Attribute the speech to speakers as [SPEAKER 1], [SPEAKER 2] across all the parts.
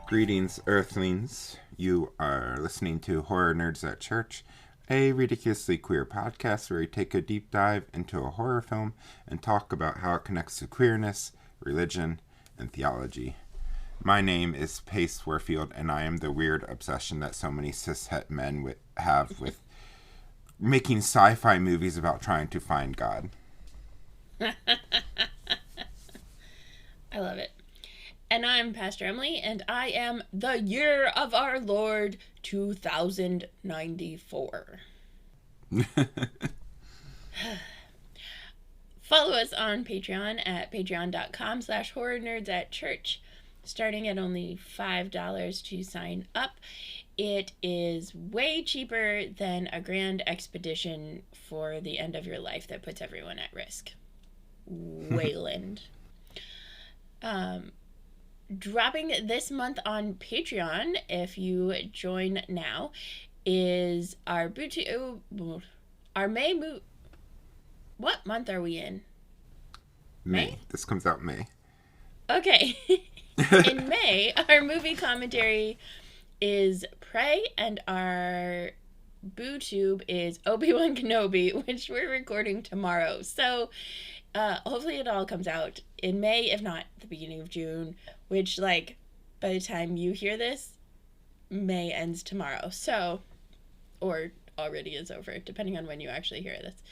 [SPEAKER 1] Greetings, Earthlings. You are listening to Horror Nerds at Church, a ridiculously queer podcast where we take a deep dive into a horror film and talk about how it connects to queerness, religion, and theology. My name is Pace Warfield, and I am the weird obsession that so many cishet men have with making sci-fi movies about trying to find God.
[SPEAKER 2] I love it. And I'm Pastor Emily, and I am the year of our Lord 2094. Follow us on Patreon at patreon.com/horrornerdsatchurch. Starting at only $5 to sign up. It is way cheaper than a grand expedition for the end of your life that puts everyone at risk. Wayland. Dropping this month on Patreon, if you join now, is our May What month are we in?
[SPEAKER 1] May. This comes out May.
[SPEAKER 2] Okay. In May, our movie commentary is Prey, and our BooTube is Obi-Wan Kenobi, which we're recording tomorrow. So hopefully it all comes out in May, if not the beginning of June, which, like, by the time you hear this, May ends tomorrow. So, or already is over, depending on when you actually hear this.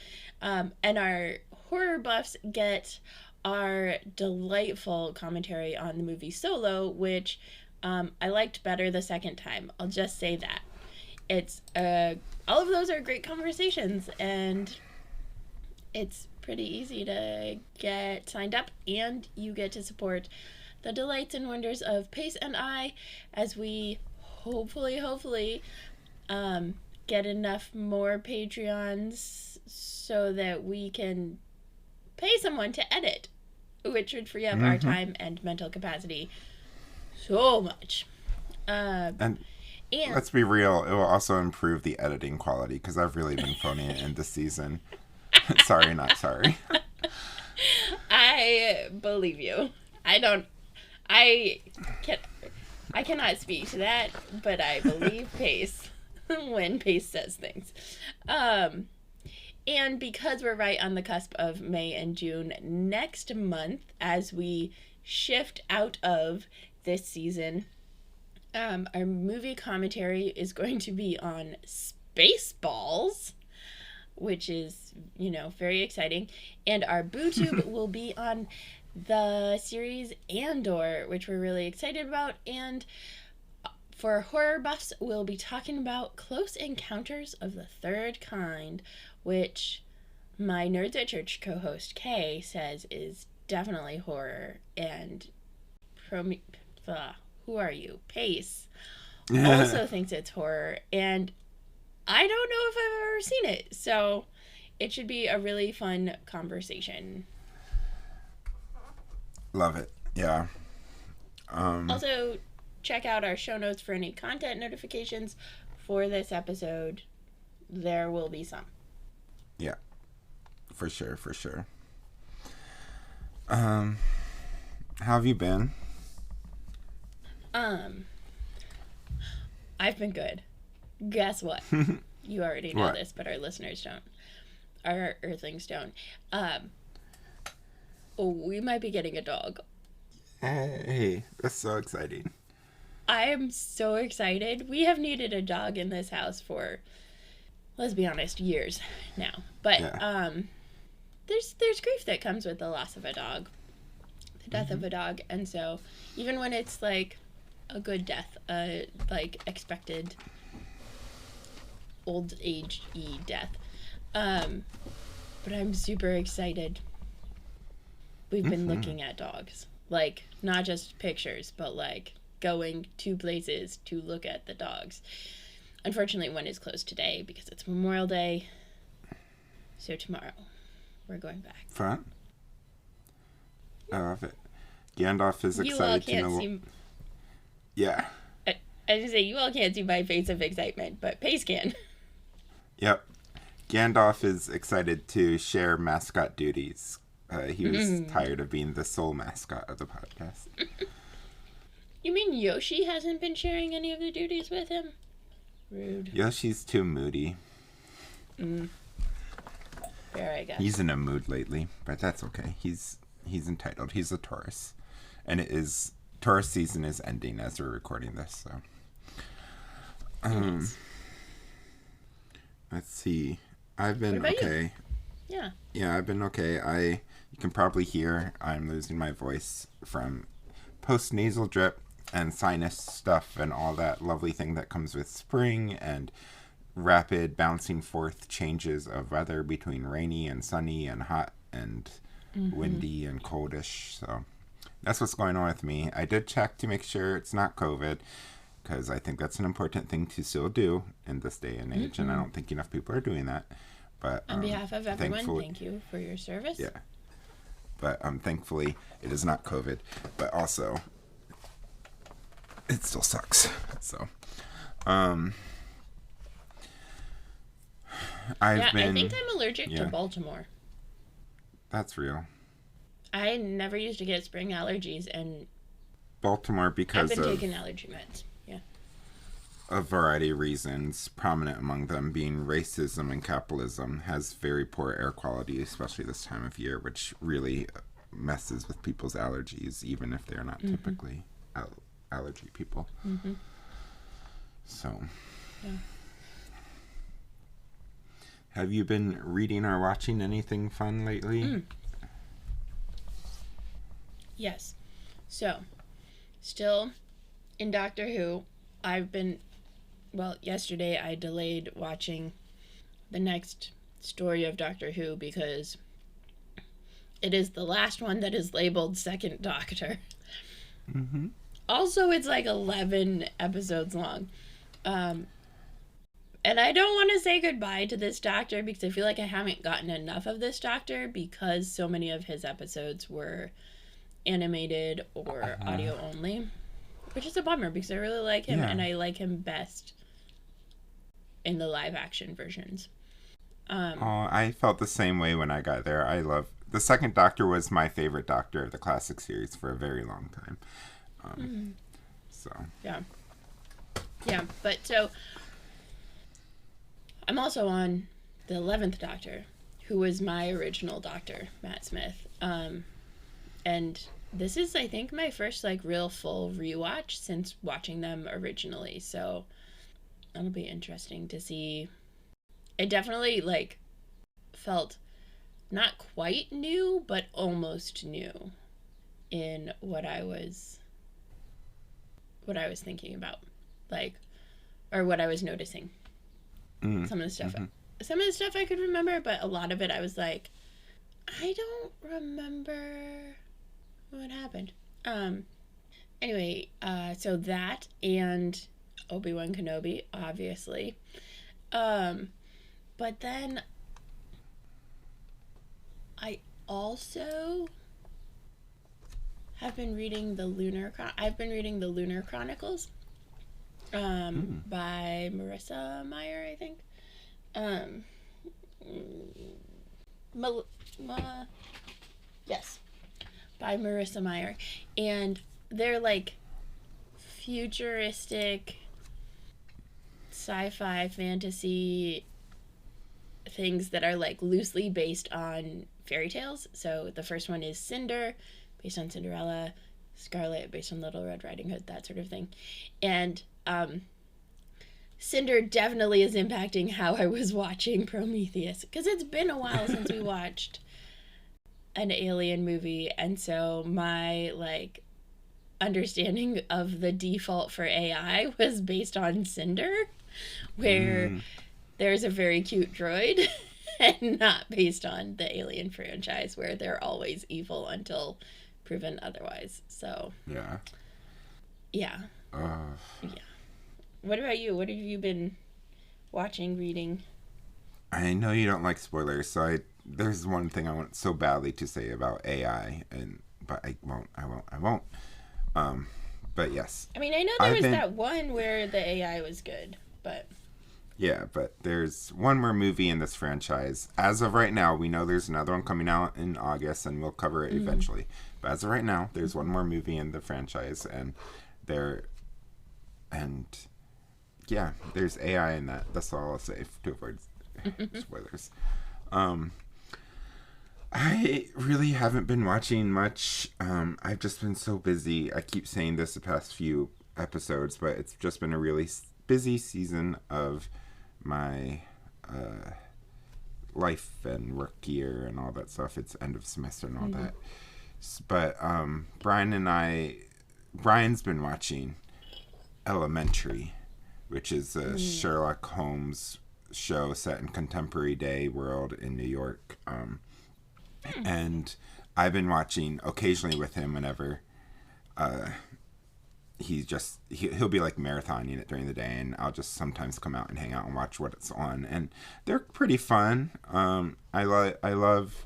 [SPEAKER 2] And our horror buffs get our delightful commentary on the movie Solo, which I liked better the second time. I'll just say that. It's all of those are great conversations, and it's pretty easy to get signed up, and you get to support the delights and wonders of Pace and I as we hopefully get enough more Patreons so that we can pay someone to edit, which would free up our time and mental capacity so much.
[SPEAKER 1] And let's be real, it will also improve the editing quality, because I've really been phoning it in this season. Sorry, not sorry.
[SPEAKER 2] I believe you. I cannot speak to that, but I believe Pace when Pace says things. And because we're right on the cusp of May and June next month, as we shift out of this season, our movie commentary is going to be on Spaceballs, which is, very exciting. And our BooTube will be on the series Andor, which we're really excited about. And for horror buffs, we'll be talking about Close Encounters of the Third Kind, which my Nerds at Church co-host Kay says is definitely horror. And who are you? Pace also thinks it's horror. And I don't know if I've ever seen it, so it should be a really fun conversation.
[SPEAKER 1] Love it. Yeah.
[SPEAKER 2] Also, check out our show notes for any content notifications for this episode. There will be some.
[SPEAKER 1] Yeah. For sure. How have you been?
[SPEAKER 2] I've been good. Guess what? You already know this, but our listeners don't. Our Earthlings don't. We might be getting a dog.
[SPEAKER 1] Hey, that's so exciting.
[SPEAKER 2] I am so excited. We have needed a dog in this house for, let's be honest, years now. But there's grief that comes with the loss of a dog, the death of a dog, and so even when it's like a good death, like expected old age-y death. But I'm super excited. We've been looking at dogs. Like, not just pictures, but like going to places to look at the dogs. Unfortunately, one is closed today because it's Memorial Day. So tomorrow, we're going back.
[SPEAKER 1] Fun. I love it. Gandalf is
[SPEAKER 2] You all
[SPEAKER 1] excited to
[SPEAKER 2] can't
[SPEAKER 1] know.
[SPEAKER 2] see.
[SPEAKER 1] Yeah.
[SPEAKER 2] I was gonna say you all can't see my face of excitement, but Pace can.
[SPEAKER 1] Yep. Gandalf is excited to share mascot duties. He was tired of being the sole mascot of the podcast.
[SPEAKER 2] You mean Yoshi hasn't been sharing any of the duties with him? Rude.
[SPEAKER 1] Yoshi's too moody.
[SPEAKER 2] Fair, I guess.
[SPEAKER 1] He's in a mood lately, but that's okay. He's entitled. He's a Taurus, and Taurus season is ending as we're recording this. So, let's see. I've been okay.
[SPEAKER 2] You?
[SPEAKER 1] Yeah, I've been okay. You can probably hear I'm losing my voice from post-nasal drip and sinus stuff and all that lovely thing that comes with spring and rapid bouncing forth changes of weather between rainy and sunny and hot and windy and coldish. So that's what's going on with me. I did check to make sure it's not COVID, because I think that's an important thing to still do in this day and age, and I don't think enough people are doing that. But
[SPEAKER 2] on behalf of everyone, thank you for your service.
[SPEAKER 1] Yeah. But thankfully, it is not COVID. But also, it still sucks. So, I think I'm allergic to Baltimore.
[SPEAKER 2] That's real. I never used to get spring allergies, and
[SPEAKER 1] Baltimore, because
[SPEAKER 2] I've been taking allergy meds. Yeah.
[SPEAKER 1] A variety of reasons, prominent among them being racism and capitalism, has very poor air quality, especially this time of year, which really messes with people's allergies, even if they're not typically allergy people. So, have you been reading or watching anything fun lately?
[SPEAKER 2] Yes. So, still in Doctor Who, yesterday I delayed watching the next story of Doctor Who because it is the last one that is labeled Second Doctor. Also, it's like 11 episodes long. And I don't want to say goodbye to this Doctor because I feel like I haven't gotten enough of this Doctor because so many of his episodes were animated or audio only, which is a bummer because I really like him and I like him best in the live action versions.
[SPEAKER 1] I felt the same way when I got there. The Second Doctor was my favorite Doctor of the classic series for a very long time. So
[SPEAKER 2] but so I'm also on the 11th Doctor, who was my original Doctor, Matt Smith. And this is, I think, my first real full rewatch since watching them originally. So it'll be interesting to see. It definitely felt not quite new, but almost new in what I was thinking about, or what I was noticing. Some of the stuff I could remember, but a lot of it I was like, I don't remember what happened. Anyway, so that and Obi-Wan Kenobi, obviously. But then I also have been reading the Lunar Chronicles by Marissa Meyer, I think. Yes, by Marissa Meyer, and they're futuristic sci-fi fantasy things that are loosely based on fairy tales. So the first one is Cinder, based on Cinderella, Scarlet based on Little Red Riding Hood, that sort of thing. And Cinder definitely is impacting how I was watching Prometheus, because it's been a while since we watched an alien movie, and so my understanding of the default for AI was based on Cinder, where there's a very cute droid, and not based on the Alien franchise, where they're always evil until proven otherwise. So Yeah.
[SPEAKER 1] Uh,
[SPEAKER 2] Yeah. What about you? What have you been watching, reading?
[SPEAKER 1] I know you don't like spoilers, so there's one thing I want so badly to say about AI, but I won't. I won't. Um, but yes,
[SPEAKER 2] I mean, I know there
[SPEAKER 1] I've
[SPEAKER 2] was
[SPEAKER 1] been
[SPEAKER 2] that one where the AI was good, but
[SPEAKER 1] yeah, but there's one more movie in this franchise. As of right now, we know there's another one coming out in August, and we'll cover it eventually. But as of right now, there's one more movie in the franchise, and there, and yeah, there's AI in that. That's all I'll say to avoid spoilers. Um, I really haven't been watching much. I've just been so busy. I keep saying this the past few episodes, but it's just been a really busy season of my uh, life and work year and all that stuff. It's end of semester and all that. But Brian's been watching Elementary, which is a Sherlock Holmes show set in contemporary day world in New York. And I've been watching occasionally with him whenever he'll be like marathoning it during the day, and I'll just sometimes come out and hang out and watch what it's on, and they're pretty fun. I love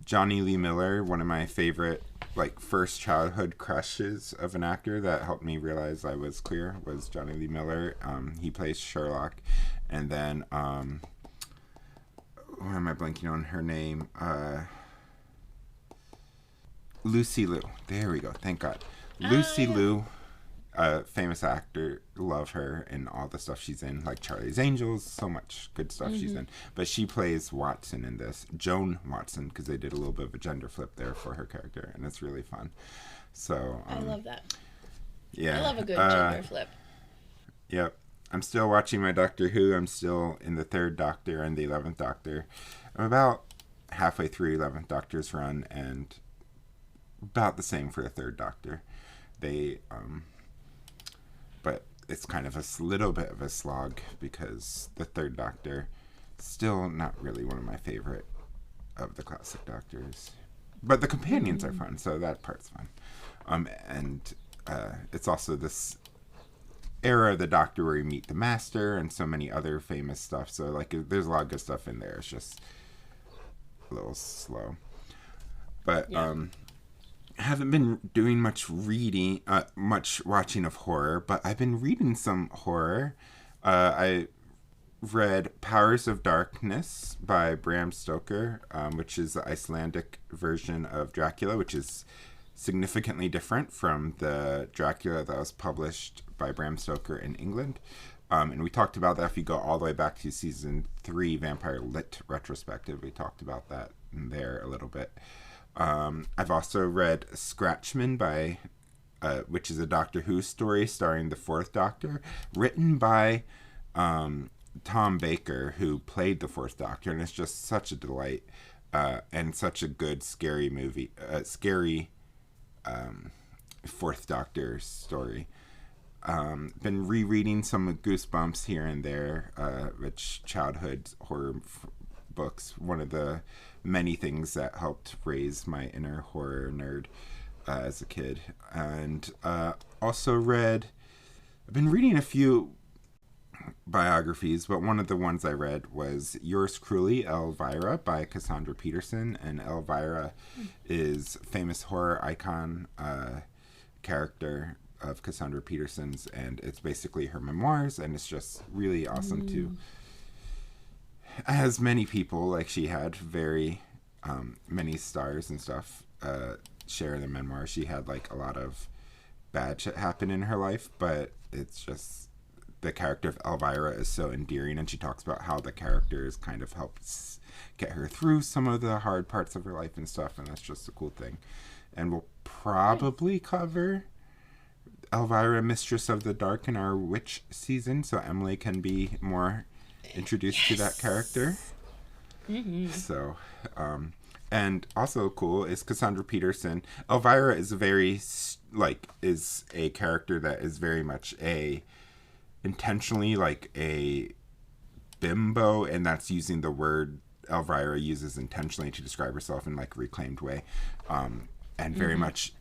[SPEAKER 1] Johnny Lee Miller, one of my favorite like first childhood crushes of an actor that helped me realize I was queer was Johnny Lee Miller. He plays Sherlock, and then why am I blanking on her name? Lucy Liu. There we go. Thank God. Lucy Liu, famous actor. Love her and all the stuff she's in, like Charlie's Angels. So much good stuff she's in. But she plays Watson in this, Joan Watson, because they did a little bit of a gender flip there for her character, and it's really fun. So
[SPEAKER 2] I love that.
[SPEAKER 1] Yeah,
[SPEAKER 2] I love a good gender flip.
[SPEAKER 1] Yep. I'm still watching my Doctor Who. I'm still in the third Doctor and the 11th Doctor. I'm about halfway through 11th Doctor's run, and about the same for the third Doctor. But it's kind of a little bit of a slog because the third Doctor still not really one of my favorite of the classic Doctors. But the companions are fun, so that part's fun. And it's also this era of the Doctor where you meet the Master and so many other famous stuff. So like there's a lot of good stuff in there. It's just a little slow. But I haven't been doing much reading, much watching of horror, but I've been reading some horror. I read Powers of Darkness by Bram Stoker, which is the Icelandic version of Dracula, which is significantly different from the Dracula that was published by Bram Stoker in England. And we talked about that if you go all the way back to season 3, Vampire Lit Retrospective. We talked about that in there a little bit. I've also read Scratchman by, which is a Doctor Who story starring the Fourth Doctor, written by Tom Baker, who played the Fourth Doctor, and it's just such a delight and such a good scary movie, scary Fourth Doctor story. Been rereading some Goosebumps here and there, which childhood horror books. One of the many things that helped raise my inner horror nerd as a kid. And also I've been reading a few biographies, but one of the ones I read was Yours Cruelly, Elvira by Cassandra Peterson. And Elvira is famous horror icon character of Cassandra Peterson's, and it's basically her memoirs, and it's just really awesome to, as many people like she had, very many stars and stuff share the memoir. She had like a lot of bad shit happen in her life, but it's just the character of Elvira is so endearing, and she talks about how the characters kind of helps get her through some of the hard parts of her life and stuff, and that's just a cool thing. And we'll probably cover Elvira, Mistress of the Dark in our Witch season, so Emily can be more introduced to that character. So, and also cool is Cassandra Peterson. Elvira is is a character that is very much intentionally like a bimbo, and that's using the word Elvira uses intentionally to describe herself in like a reclaimed way, and very much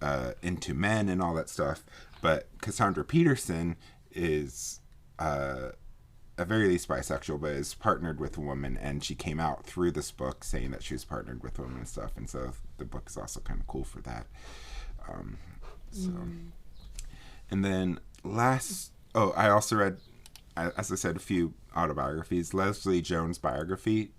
[SPEAKER 1] into men and all that stuff. But Cassandra Peterson is at very least bisexual, but is partnered with a woman, and she came out through this book saying that she was partnered with women and stuff, and so the book is also kind of cool for that. And then I also read, as I said, a few autobiographies. Leslie Jones' biography,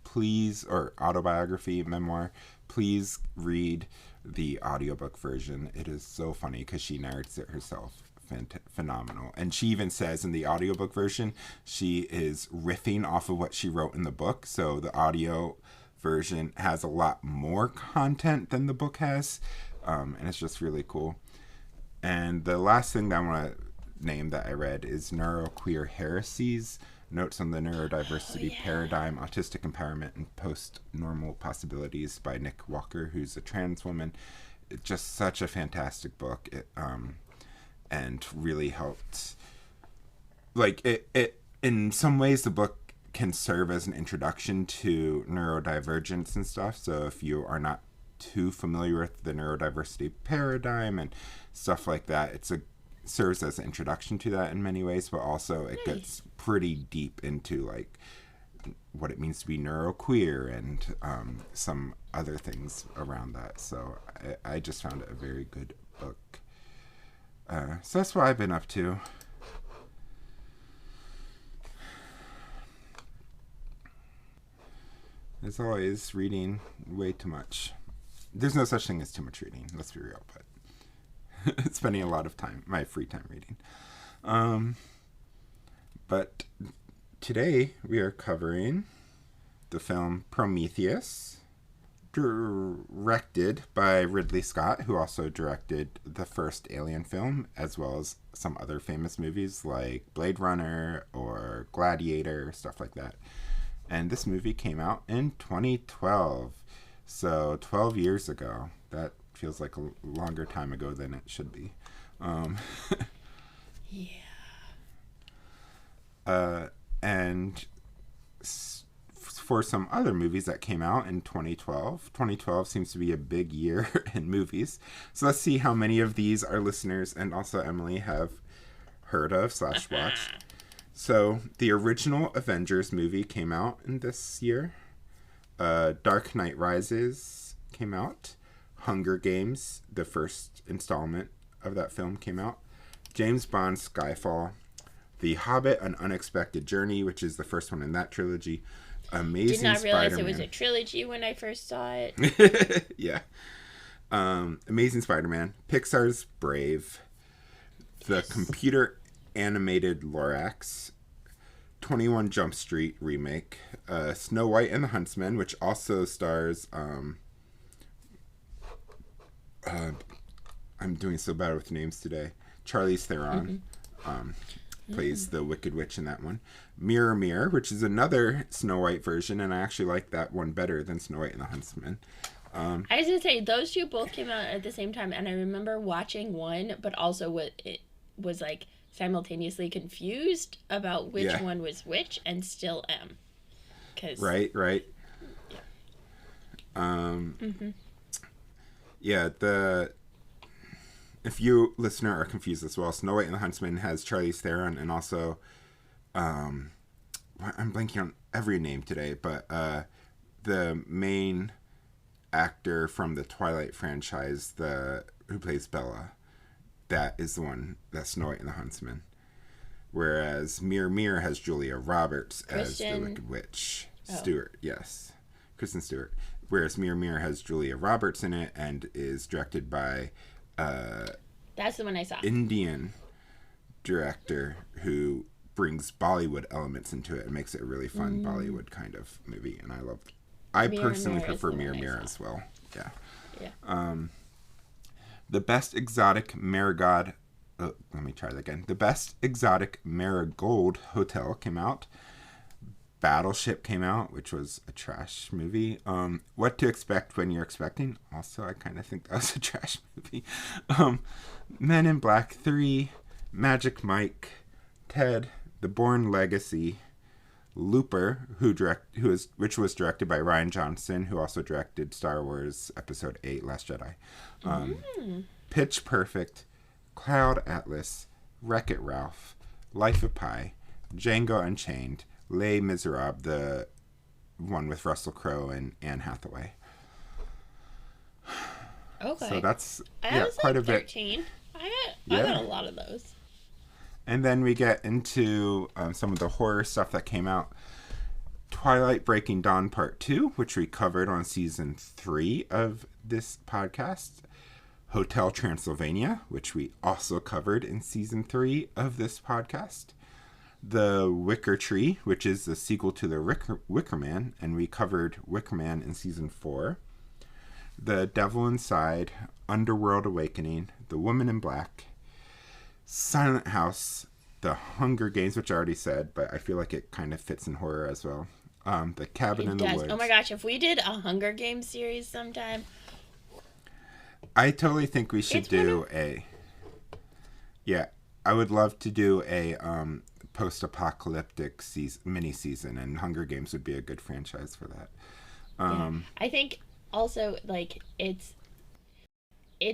[SPEAKER 1] or autobiography, memoir, please read the audiobook version. It is so funny because she narrates it herself. Phenomenal. And she even says in the audiobook version, she is riffing off of what she wrote in the book. So the audio version has a lot more content than the book has. And it's just really cool. And the last thing that I want to name that I read is Neuroqueer Heresies, Notes on the Neurodiversity Paradigm, Autistic Empowerment, and Post-Normal Possibilities by Nick Walker, who's a trans woman. It's just such a fantastic book. And really helped. It in some ways, the book can serve as an introduction to neurodivergence and stuff. So if you are not too familiar with the neurodiversity paradigm and stuff like that, it serves as an introduction to that in many ways, but also it gets pretty deep into what it means to be neuroqueer and some other things around that. So I just found it a very good book. So that's what I've been up to. As always, reading way too much. There's no such thing as too much reading, let's be real, but spending a lot of time, my free time reading. But today we are covering the film Prometheus, directed by Ridley Scott, who also directed the first Alien film, as well as some other famous movies like Blade Runner or Gladiator, stuff like that. And this movie came out in 2012, so 12 years ago. That feels like a longer time ago than it should be. And for some other movies that came out in 2012 seems to be a big year in movies. So let's see how many of these our listeners and also Emily have heard of / watched. So the original Avengers movie came out in this year. Dark Knight Rises came out. Hunger Games, the first installment of that film, came out. James Bond Skyfall. The Hobbit, An Unexpected Journey, which is the first one in that trilogy. Amazing Spider-Man. Did not realize
[SPEAKER 2] it was a trilogy when I first saw it.
[SPEAKER 1] Yeah. Amazing Spider-Man. Pixar's Brave. The computer animated Lorax. 21 Jump Street remake. Snow White and the Huntsman, which also stars... I'm doing so bad with names today. Charlize Theron. Plays the Wicked Witch in that one. Mirror Mirror, which is another Snow White version, and I actually like that one better than Snow White and the Huntsman.
[SPEAKER 2] I was going to say, those two both came out at the same time, and I remember watching one, but also what it was like simultaneously confused about which one was which, and still am.
[SPEAKER 1] Right. Yeah. If you, listener, are confused as well, Snow White and the Huntsman has Charlize Theron and also, I'm blanking on every name today, but the main actor from the Twilight franchise, who plays Bella, that is the one that's Snow White and the Huntsman. Whereas Mirror Mirror has Julia Roberts as the Wicked Witch. Stewart, yes. Kristen Stewart. Whereas Mirror Mirror has Julia Roberts in it and is directed by...
[SPEAKER 2] that's the one I saw.
[SPEAKER 1] Indian director who brings Bollywood elements into it and makes it a really fun Bollywood kind of movie, and I personally prefer Mirror Mirror as well. Yeah. The Best Exotic Marigold. Let me try that again. The Best Exotic Marigold Hotel came out. Battleship came out, which was a trash movie. What to Expect When You're Expecting. Also, I kind of think that was a trash movie. Men in Black 3, Magic Mike, Ted, The Bourne Legacy, Looper, which was directed by Rian Johnson, who also directed Star Wars Episode 8, Last Jedi. Pitch Perfect, Cloud Atlas, Wreck-It Ralph, Life of Pi, Django Unchained, Les Miserables, the one with Russell Crowe and Anne Hathaway.
[SPEAKER 2] Okay.
[SPEAKER 1] So that's
[SPEAKER 2] quite
[SPEAKER 1] a
[SPEAKER 2] 13.
[SPEAKER 1] bit.
[SPEAKER 2] I got a lot of those.
[SPEAKER 1] And then we get into some of the horror stuff that came out. Twilight Breaking Dawn Part 2, which we covered on Season 3 of this podcast. Hotel Transylvania, which we also covered in Season 3 of this podcast. The Wicker Tree, which is the sequel to the Wicker Man, and we covered Wicker Man in Season 4. The Devil Inside, Underworld Awakening, The Woman in Black, Silent House, The Hunger Games, which I already said, but I feel like it kind of fits in horror as well. The Cabin in the Woods.
[SPEAKER 2] Oh my gosh, if we did a Hunger Games series sometime.
[SPEAKER 1] I totally think we should do I would love to do a post-apocalyptic mini-season, and Hunger Games would be a good franchise for that.
[SPEAKER 2] I think also, like, it's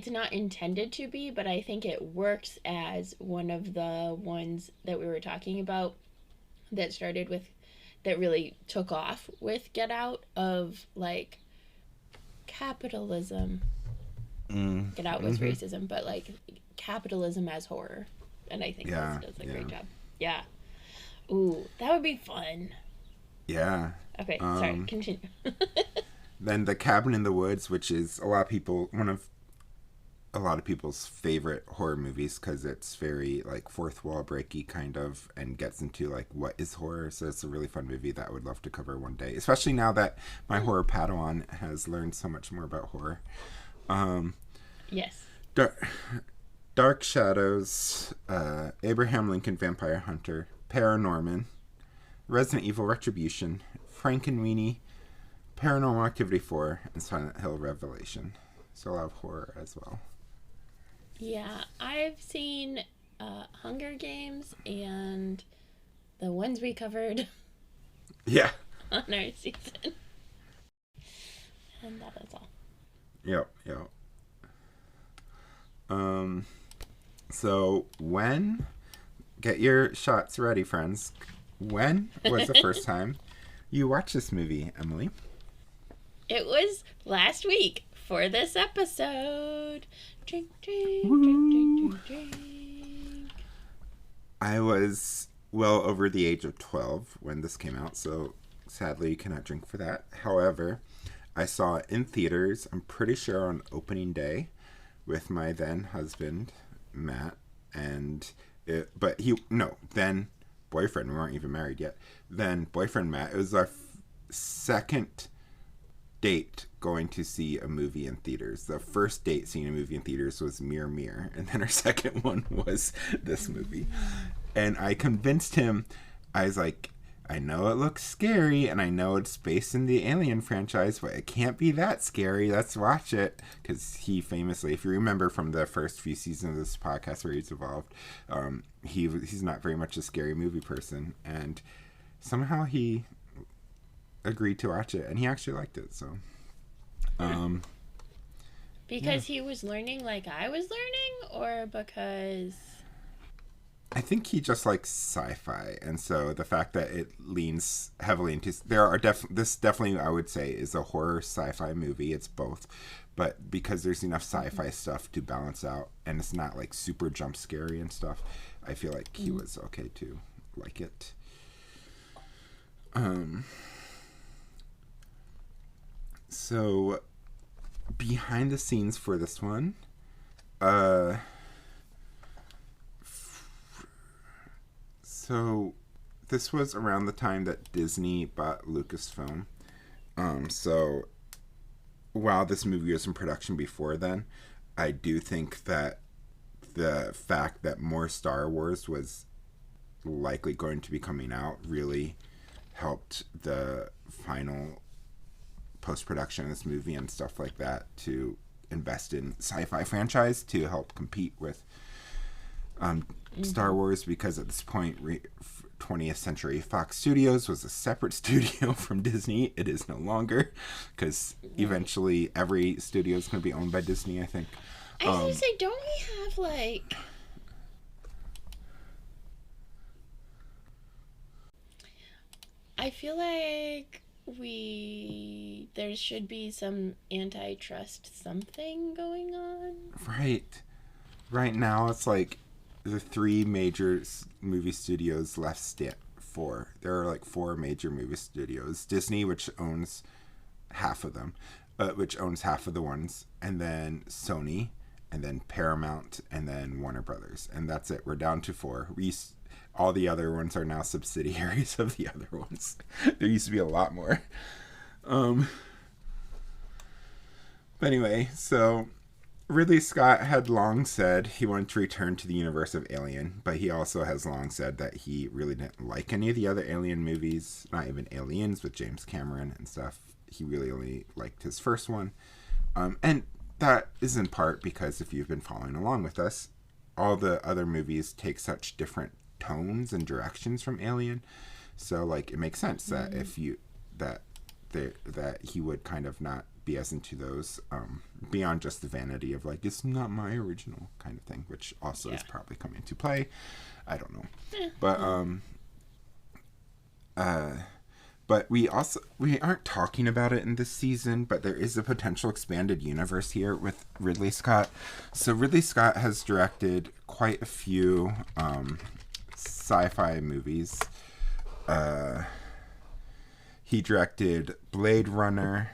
[SPEAKER 2] not intended to be, but I think it works as one of the ones that we were talking about that really took off with Get Out, of, like, capitalism. Get Out was racism, but, like, capitalism as horror. And I think this does a great job. Yeah. Ooh, that would be fun.
[SPEAKER 1] Yeah.
[SPEAKER 2] Okay, sorry, continue.
[SPEAKER 1] Then The Cabin in the Woods, which is one of a lot of people's favorite horror movies, because it's very, like, fourth wall breaky kind of, and gets into, like, what is horror. So it's a really fun movie that I would love to cover one day, especially now that my horror Padawan has learned so much more about horror.
[SPEAKER 2] Yes.
[SPEAKER 1] Dark Shadows, Abraham Lincoln Vampire Hunter, Paranorman, Resident Evil Retribution, Frankenweenie, Paranormal Activity 4, and Silent Hill Revelation. So a lot of horror as well.
[SPEAKER 2] Yeah, I've seen Hunger Games and the ones we covered on our season. And that is all.
[SPEAKER 1] Yep. So get your shots ready, friends. When was the first time you watched this movie, Emily?
[SPEAKER 2] It was last week for this episode. Drink, drink, drink, drink, drink, drink.
[SPEAKER 1] I was well over the age of 12 when this came out, so sadly you cannot drink for that. However, I saw it in theaters, I'm pretty sure on opening day, with my then husband, Matt, then boyfriend, we weren't even married yet, then boyfriend Matt. It was our second date going to see a movie in theaters. The first date seeing a movie in theaters was Mirror, and then our second one was this movie. And I convinced him, I was like, I know it looks scary, and I know it's based in the Alien franchise, but it can't be that scary. Let's watch it. Because he famously, if you remember from the first few seasons of this podcast where he's evolved, he's not very much a scary movie person. And somehow he agreed to watch it, and he actually liked it. So,
[SPEAKER 2] because he was learning like I was learning, or because...
[SPEAKER 1] I think he just likes sci-fi, and so the fact that it leans heavily into this definitely, I would say, is a horror sci-fi movie. It's both, but because there's enough sci-fi stuff to balance out, and it's not like super jump scary and stuff, I feel like he was okay to like it. So behind the scenes for this one, so this was around the time that Disney bought Lucasfilm. So while this movie was in production before then, I do think that the fact that more Star Wars was likely going to be coming out really helped the final post-production of this movie and stuff like that to invest in sci-fi franchise to help compete with Star Wars, because at this point 20th Century Fox Studios was a separate studio from Disney. It is no longer, because eventually every studio is going to be owned by Disney, I think.
[SPEAKER 2] I was gonna say, don't we have like... I feel like there should be some antitrust something going on.
[SPEAKER 1] Right now, it's like the three major movie studios left. Four. There are like four major movie studios. Disney, which owns half of them, which owns half of the ones, and then Sony, and then Paramount, and then Warner Brothers, and that's it. We're down to four. All the other ones are now subsidiaries of the other ones. There used to be a lot more. But anyway, so Ridley Scott had long said he wanted to return to the universe of Alien, but he also has long said that he really didn't like any of the other Alien movies, not even Aliens with James Cameron and stuff. He really only liked his first one. And that is in part because if you've been following along with us, all the other movies take such different tones and directions from Alien. So like it makes sense that if you that he would kind of not be as into those beyond just the vanity of like it's not my original kind of thing, which also is probably coming into play. I don't know. But we aren't talking about it in this season, but there is a potential expanded universe here with Ridley Scott. So Ridley Scott has directed quite a few sci-fi movies. He directed Blade Runner.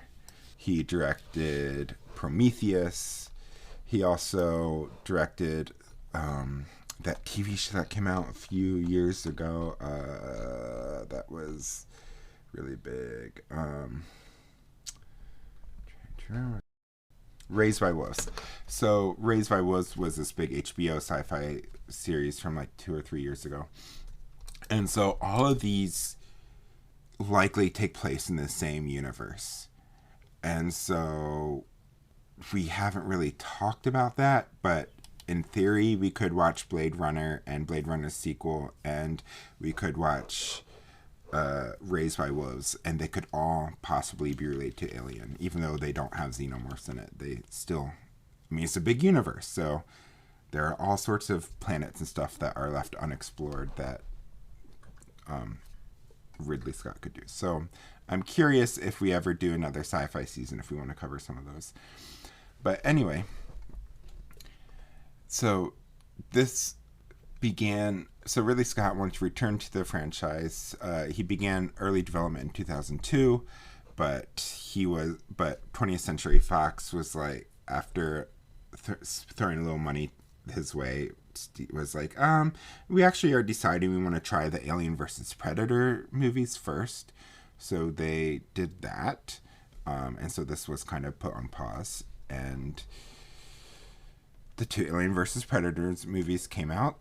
[SPEAKER 1] He directed Prometheus. He also directed that TV show that came out a few years ago. That was really big. Raised by Wolves. So Raised by Wolves was this big HBO sci-fi series from like 2 or 3 years ago. And so all of these likely take place in the same universe. And so we haven't really talked about that, but in theory we could watch Blade Runner and Blade Runner's sequel, and we could watch Raised by Wolves, and they could all possibly be related to Alien, even though they don't have xenomorphs in it. They still, I mean, it's a big universe, so there are all sorts of planets and stuff that are left unexplored that Ridley Scott could do. So I'm curious if we ever do another sci-fi season, if we want to cover some of those. But anyway, so Ridley Scott wanted to return to the franchise. He began early development in 2002, but 20th Century Fox was like, after throwing a little money his way, was like, we actually are deciding we want to try the Alien versus Predator movies first. So they did that. And so this was kind of put on pause. And the two Alien versus Predators movies came out.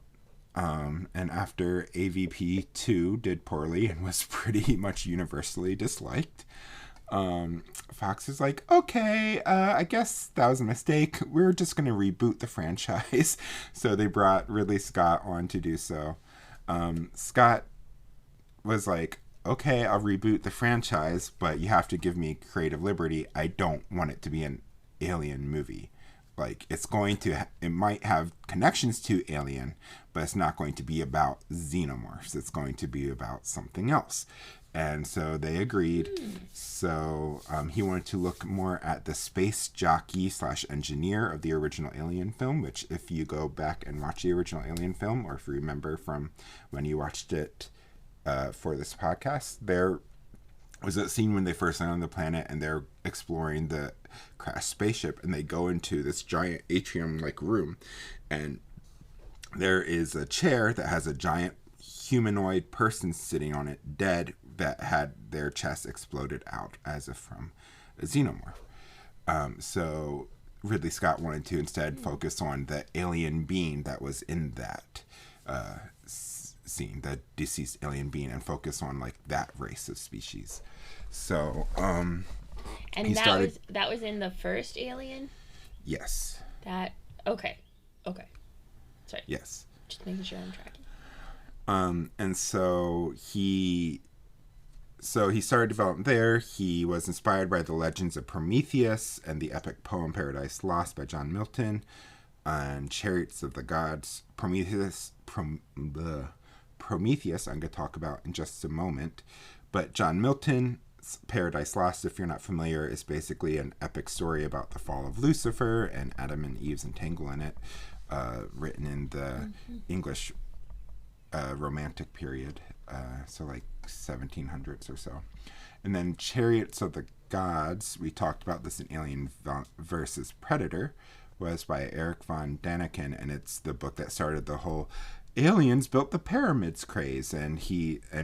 [SPEAKER 1] And after AVP 2 did poorly and was pretty much universally disliked, Fox is like, okay, I guess that was a mistake. We're just going to reboot the franchise. So they brought Ridley Scott on to do so. Scott was like, okay, I'll reboot the franchise, but you have to give me creative liberty. I don't want it to be an Alien movie. Like, it might have connections to Alien, but it's not going to be about xenomorphs. It's going to be about something else. And so they agreed. So he wanted to look more at the space jockey / engineer of the original Alien film, which if you go back and watch the original Alien film, or if you remember from when you watched it for this podcast, there was that scene when they first land on the planet and they're exploring the crashed spaceship, and they go into this giant atrium-like room, and there is a chair that has a giant humanoid person sitting on it, dead, that had their chest exploded out as if from a xenomorph. So Ridley Scott wanted to instead focus on the alien being that was in that scene, the deceased alien being, and focus on like that race of species. So and
[SPEAKER 2] that was in the first Alien?
[SPEAKER 1] Yes.
[SPEAKER 2] Okay. Sorry.
[SPEAKER 1] Yes.
[SPEAKER 2] Just making sure I'm tracking.
[SPEAKER 1] And so he started development there. He was inspired by the legends of Prometheus and the epic poem Paradise Lost by John Milton. on Chariots of the Gods, Prometheus, I'm going to talk about in just a moment. But John Milton's Paradise Lost, if you're not familiar, is basically an epic story about the fall of Lucifer and Adam and Eve's entanglement in it, written in the English Romantic period, so like 1700s or so. And then Chariots of the Gods, we talked about this in Alien versus Predator, was by Eric von Daniken, and it's the book that started the whole aliens built the pyramids craze. And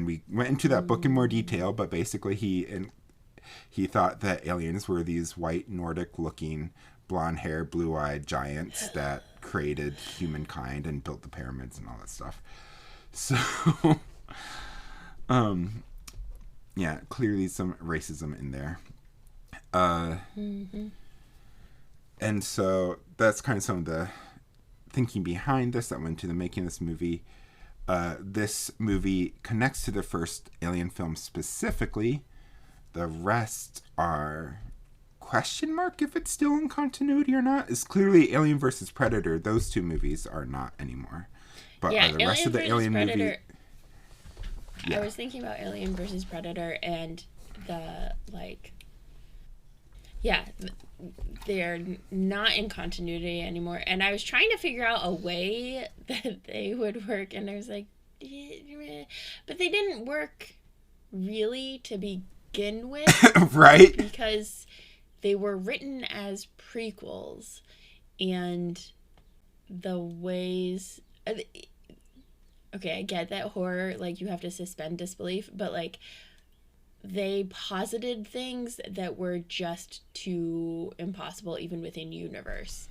[SPEAKER 1] we went into that book in more detail, but basically he thought that aliens were these white Nordic looking blonde hair, blue eyed giants that created humankind and built the pyramids and all that stuff. So yeah, clearly some racism in there. And so that's kind of some of the thinking behind this that went into the making of this movie. This movie connects to the first Alien film specifically. The rest are question mark if it's still in continuity or not. It's clearly Alien versus Predator. Those two movies are not anymore. But
[SPEAKER 2] yeah,
[SPEAKER 1] the rest of the Alien movie...
[SPEAKER 2] Yeah. I was thinking about Alien versus Predator and the, like... Yeah, they're not in continuity anymore. And I was trying to figure out a way that they would work. And I was like... But they didn't work really to begin with.
[SPEAKER 1] Right?
[SPEAKER 2] Because they were written as prequels. And the ways... Okay, I get that horror, like, you have to suspend disbelief, but, like, they posited things that were just too impossible even within universe.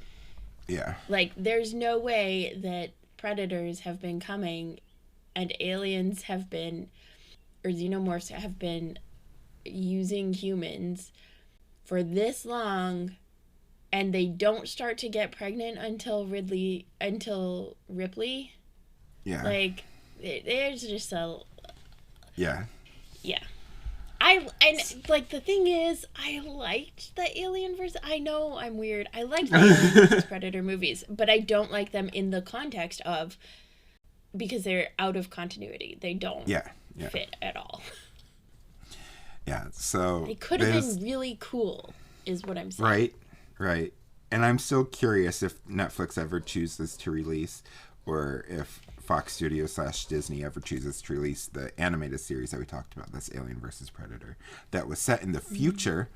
[SPEAKER 1] Yeah.
[SPEAKER 2] Like, there's no way that predators have been coming and aliens have been, or xenomorphs have been using humans for this long, and they don't start to get pregnant until Ripley.
[SPEAKER 1] Yeah.
[SPEAKER 2] Like, there's just a...
[SPEAKER 1] Yeah.
[SPEAKER 2] Yeah. Like, the thing is, I liked the Alien versus... I know I'm weird. I liked the Alien versus Predator movies, but I don't like them in the context of... Because they're out of continuity. They don't fit at all.
[SPEAKER 1] Yeah, so...
[SPEAKER 2] They could have been really cool, is what I'm saying.
[SPEAKER 1] Right. And I'm still curious if Netflix ever chooses to release, or if Fox Studios / Disney ever chooses to release the animated series that we talked about, this Alien versus Predator, that was set in the future.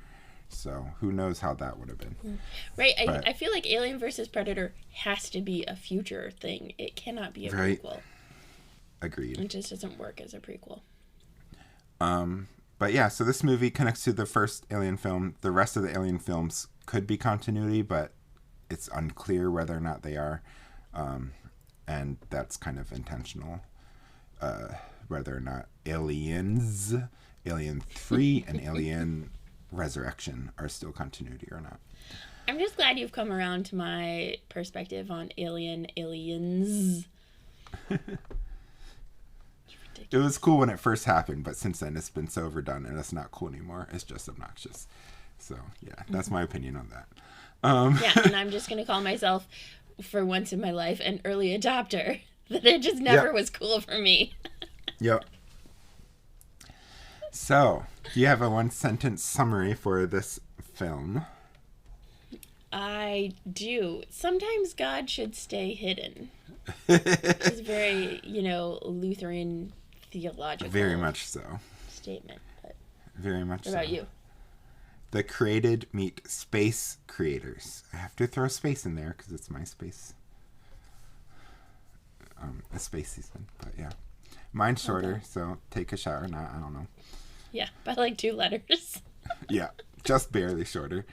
[SPEAKER 1] So who knows how that would have been.
[SPEAKER 2] Right. I feel like Alien versus Predator has to be a future thing. It cannot be a prequel.
[SPEAKER 1] Agreed.
[SPEAKER 2] It just doesn't work as a prequel.
[SPEAKER 1] But yeah, so this movie connects to the first Alien film. The rest of the Alien films could be continuity, but it's unclear whether or not they are. And that's kind of intentional. Whether or not Alien 3 and Alien Resurrection are still continuity or not.
[SPEAKER 2] I'm just glad you've come around to my perspective on aliens.
[SPEAKER 1] It was cool when it first happened, but since then it's been so overdone and it's not cool anymore. It's just obnoxious. So, yeah, that's my opinion on that.
[SPEAKER 2] Yeah, and I'm just going to call myself, for once in my life, an early adopter. That it just never was cool for me.
[SPEAKER 1] Yep. So, do you have a one-sentence summary for this film?
[SPEAKER 2] I do. Sometimes God should stay hidden. It's very, Lutheran theological.
[SPEAKER 1] Very much so.
[SPEAKER 2] Statement. But
[SPEAKER 1] very much so.
[SPEAKER 2] What about you?
[SPEAKER 1] The created meet space creators. I have to throw space in there because it's my space. A space season, but yeah. Mine's shorter, so take a shower. Not, I don't know.
[SPEAKER 2] Yeah, by like 2 letters.
[SPEAKER 1] Yeah, just barely shorter.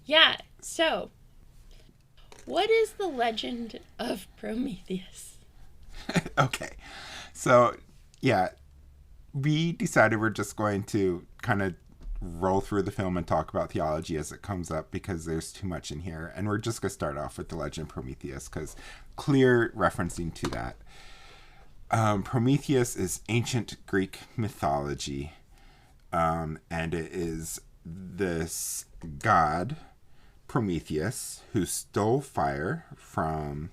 [SPEAKER 2] Yeah, so what is the legend of Prometheus?
[SPEAKER 1] Okay. So, yeah, we decided we're just going to kind of roll through the film and talk about theology as it comes up because there's too much in here. And we're just going to start off with the legend of Prometheus because clear referencing to that. Prometheus is ancient Greek mythology. And it is this god Prometheus, who stole fire from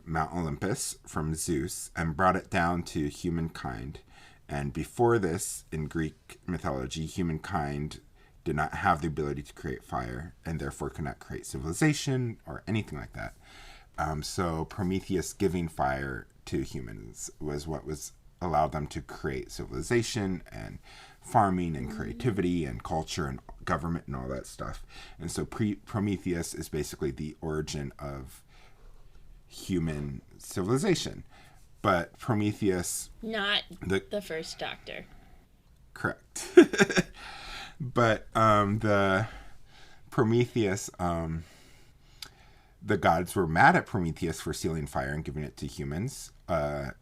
[SPEAKER 1] Mount Olympus from Zeus and brought it down to humankind. And before this, in Greek mythology, humankind did not have the ability to create fire and therefore could not create civilization or anything like that. So Prometheus giving fire to humans was what was allowed them to create civilization and farming and creativity and culture and government and all that stuff. And so Prometheus is basically the origin of human civilization. But Prometheus...
[SPEAKER 2] Not the first Doctor.
[SPEAKER 1] Correct. But the Prometheus... the gods were mad at Prometheus for stealing fire and giving it to humans.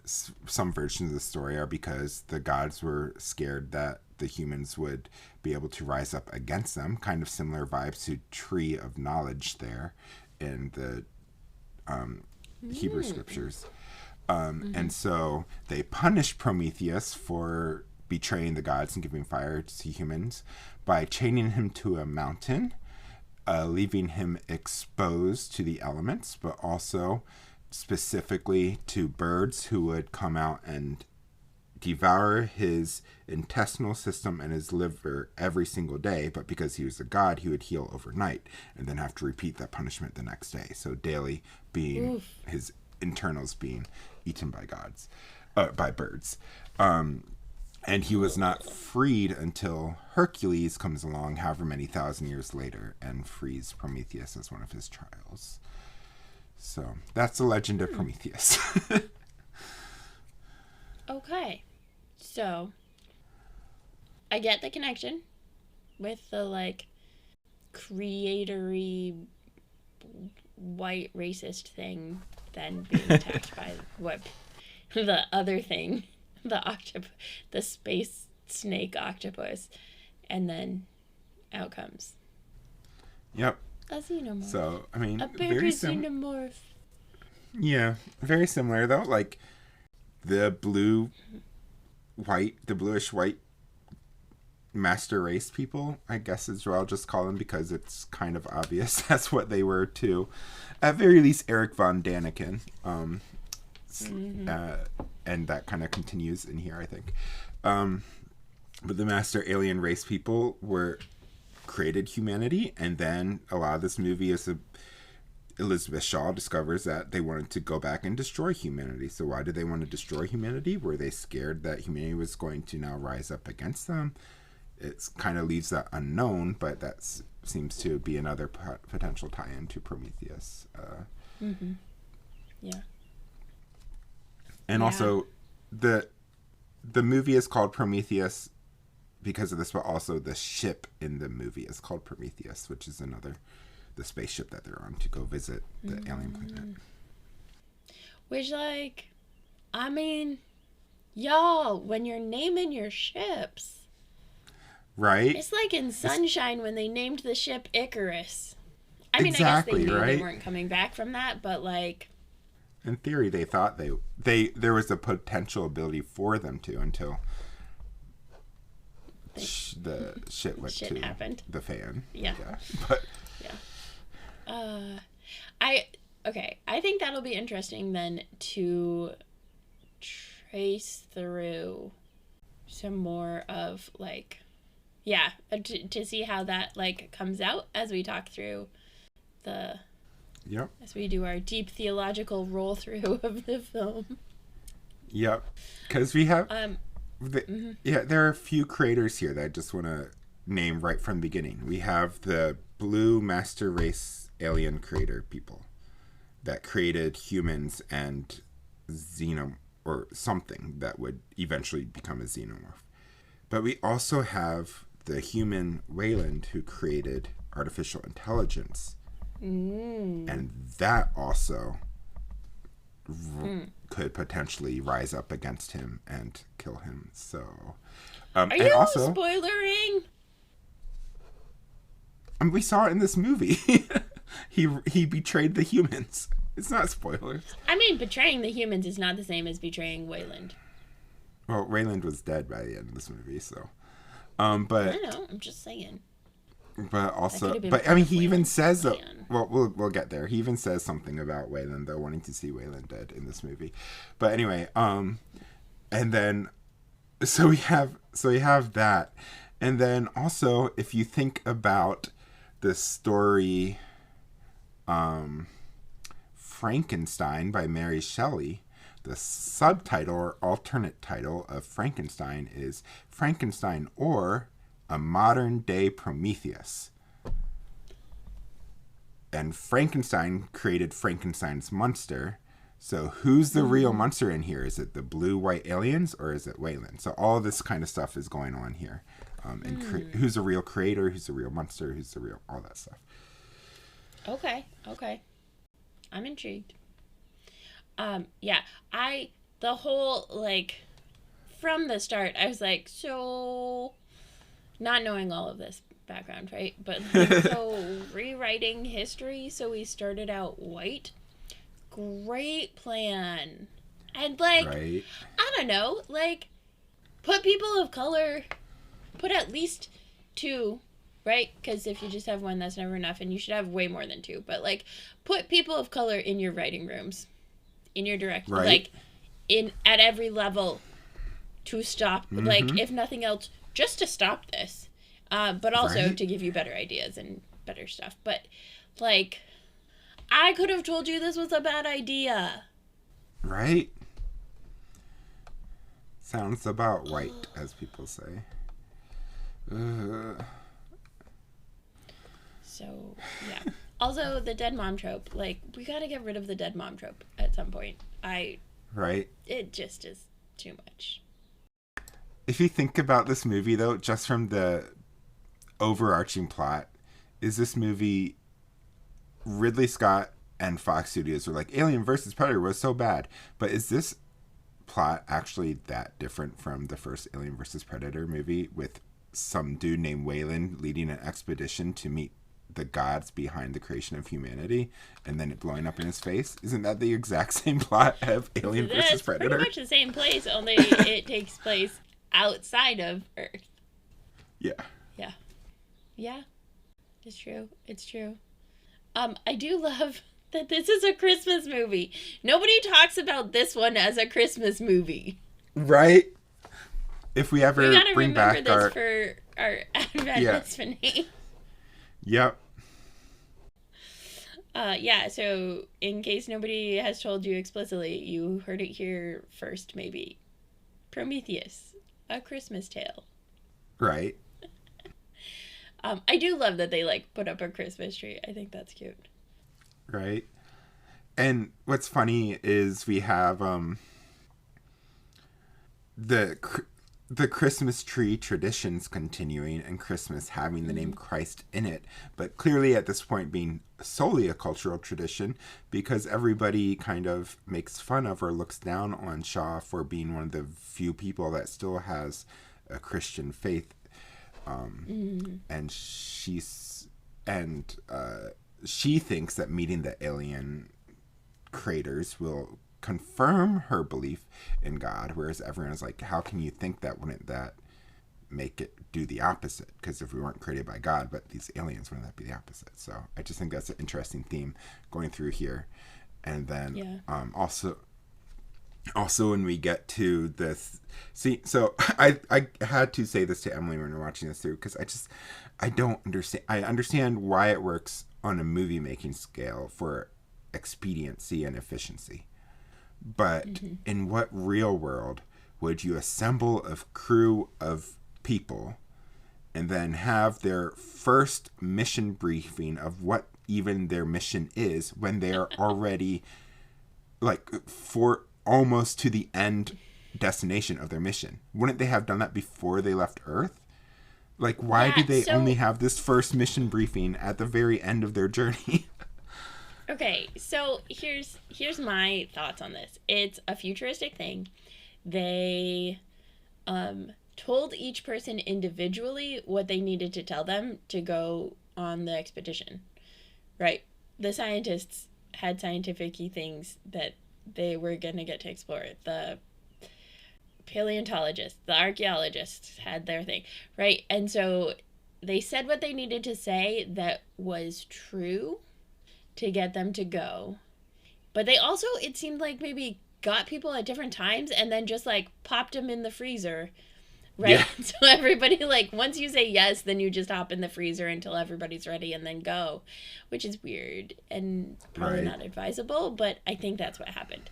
[SPEAKER 1] Some versions of the story are because the gods were scared that the humans would be able to rise up against them. Kind of similar vibes to Tree of Knowledge there in the Hebrew scriptures. And so they punished Prometheus for betraying the gods and giving fire to humans by chaining him to a mountain, leaving him exposed to the elements, but also specifically to birds who would come out and devour his intestinal system and his liver every single day. But because he was a god, he would heal overnight and then have to repeat that punishment the next day. So daily being his internals being eaten by gods, by birds. And he was not freed until Hercules comes along however many thousand years later and frees Prometheus as one of his trials. So that's the legend of Prometheus.
[SPEAKER 2] Okay. So I get the connection with the like creatory white racist thing then being attacked by what the other thing, the space snake octopus, and then out comes
[SPEAKER 1] Yep.
[SPEAKER 2] a xenomorph.
[SPEAKER 1] So I mean,
[SPEAKER 2] A baby xenomorph.
[SPEAKER 1] Yeah, very similar though. Like the bluish white master race people, I guess is what I'll just call them because it's kind of obvious that's what they were too. At very least, Eric von Daniken. And that kind of continues in here, I think. But the master alien race people created humanity, and then a lot of this movie is Elizabeth Shaw discovers that they wanted to go back and destroy humanity. So why did they want to destroy humanity? Were they scared that humanity was going to now rise up against them? It kind of leaves that unknown, but that seems to be another potential tie-in to Prometheus.
[SPEAKER 2] Yeah.
[SPEAKER 1] And also, the movie is called Prometheus because of this, but also the ship in the movie is called Prometheus, which is the spaceship that they're on to go visit the alien planet.
[SPEAKER 2] Which, like, I mean, y'all, when you're naming your ships...
[SPEAKER 1] Right?
[SPEAKER 2] It's like in Sunshine when they named the ship Icarus. I mean,
[SPEAKER 1] exactly,
[SPEAKER 2] I guess they knew
[SPEAKER 1] right?
[SPEAKER 2] they weren't coming back from that, but, like...
[SPEAKER 1] In theory, they thought there was a potential ability for them to until the shit went to
[SPEAKER 2] happened.
[SPEAKER 1] the fan.
[SPEAKER 2] Yeah.
[SPEAKER 1] But
[SPEAKER 2] I think that'll be interesting then to trace through some more of like, to see how that like comes out as we talk through as we do our deep theological roll through of the film.
[SPEAKER 1] Yep. Because we have there are a few creators here that I just want to name right from the beginning. We have the blue master race alien creator people that created humans and or something that would eventually become a xenomorph. But we also have the human Wayland who created artificial intelligence. And that also could potentially rise up against him and kill him. So,
[SPEAKER 2] are you also spoilering?
[SPEAKER 1] We saw it in this movie. He betrayed the humans. It's not spoilers.
[SPEAKER 2] I mean, betraying the humans is not the same as betraying Wayland.
[SPEAKER 1] Well, Wayland was dead by the end of this movie, so. But
[SPEAKER 2] I know. I'm just saying.
[SPEAKER 1] But
[SPEAKER 2] That could
[SPEAKER 1] also,
[SPEAKER 2] have been
[SPEAKER 1] but I
[SPEAKER 2] part
[SPEAKER 1] mean,
[SPEAKER 2] of
[SPEAKER 1] he even
[SPEAKER 2] Wayland's
[SPEAKER 1] says that.
[SPEAKER 2] plan.
[SPEAKER 1] Well, we'll get there. He even says something about Wayland, though, wanting to see Wayland dead in this movie. But anyway, and then so we have that, and then also if you think about the story, Frankenstein by Mary Shelley, the subtitle or alternate title of Frankenstein is Frankenstein or a Modern Day Prometheus. And Frankenstein created Frankenstein's monster. So who's the real monster in here? Is it the blue-white aliens or is it Wayland? So all this kind of stuff is going on here. Who's the real creator? Who's the real monster? Who's the real... all that stuff.
[SPEAKER 2] Okay. I'm intrigued. Yeah, the whole, like, from the start, I was like, so, not knowing all of this background, right? But, like, so, rewriting history, so we started out white. Great plan. And, like,
[SPEAKER 1] Right?
[SPEAKER 2] I don't know, like, put people of color, put at least 2, right? Because if you just have 1, that's never enough, and you should have way more than 2. But, like, put people of color in your writing rooms, in your direction,
[SPEAKER 1] Right.
[SPEAKER 2] like, at every level, to stop, like, if nothing else, just to stop this, but also
[SPEAKER 1] Right.
[SPEAKER 2] to give you better ideas and better stuff. But, like, I could have told you this was a bad idea.
[SPEAKER 1] Right? Sounds about white, as people say.
[SPEAKER 2] So, yeah. Also, the dead mom trope. Like, we gotta get rid of the dead mom trope at some point.
[SPEAKER 1] Right?
[SPEAKER 2] It just is too much.
[SPEAKER 1] If you think about this movie, though, just from the overarching plot, is this movie... Ridley Scott and Fox Studios were like, Alien versus Predator was so bad. But is this plot actually that different from the first Alien versus Predator movie with some dude named Wayland leading an expedition to meet the gods behind the creation of humanity and then it blowing up in his face? Isn't that the exact same plot of Alien versus Predator?
[SPEAKER 2] Pretty much the same place, only it takes place outside of Earth.
[SPEAKER 1] Yeah.
[SPEAKER 2] Yeah. It's true. I do love that this is a Christmas movie. Nobody talks about this one as a Christmas movie.
[SPEAKER 1] Right? If we ever
[SPEAKER 2] We gotta
[SPEAKER 1] bring
[SPEAKER 2] remember
[SPEAKER 1] back
[SPEAKER 2] this for our Advent Epiphany.
[SPEAKER 1] Yep.
[SPEAKER 2] Yeah, so in case nobody has told you explicitly, you heard it here first, maybe. Prometheus, A Christmas Tale.
[SPEAKER 1] Right.
[SPEAKER 2] I do love that they, like, put up a Christmas tree. I think that's cute.
[SPEAKER 1] Right. And what's funny is we have the Christmas tree traditions continuing and Christmas having the name Christ in it, but clearly at this point being solely a cultural tradition because everybody kind of makes fun of or looks down on Shaw for being one of the few people that still has a Christian faith. And she thinks that meeting the alien creators will confirm her belief in God, whereas everyone is like, how can you think that? Wouldn't that make it do the opposite? Because if we weren't created by God, but these aliens, wouldn't that be the opposite? So I just think that's an interesting theme going through here. And then also when we get to this, so I had to say this to Emily when we were watching this through, because I don't understand. I understand why it works on a movie making scale for expediency and efficiency, but in what real world would you assemble a crew of people and then have their first mission briefing of what even their mission is when they are already like for almost to the end destination of their mission? Wouldn't they have done that before they left Earth? Like, why do they only have this first mission briefing at the very end of their journey?
[SPEAKER 2] Okay, so here's my thoughts on this. It's a futuristic thing. They told each person individually what they needed to tell them to go on the expedition. Right? The scientists had scientific-y things that they were going to get to explore. The paleontologists, the archaeologists had their thing, right? And so they said what they needed to say that was true to get them to go. But they also, it seemed like, maybe got people at different times and then just like popped them in the freezer. Right?
[SPEAKER 1] Yeah.
[SPEAKER 2] So everybody, like, once you say yes, then you just hop in the freezer until everybody's ready and then go, which is weird and probably
[SPEAKER 1] Right.
[SPEAKER 2] not advisable, but I think that's what happened.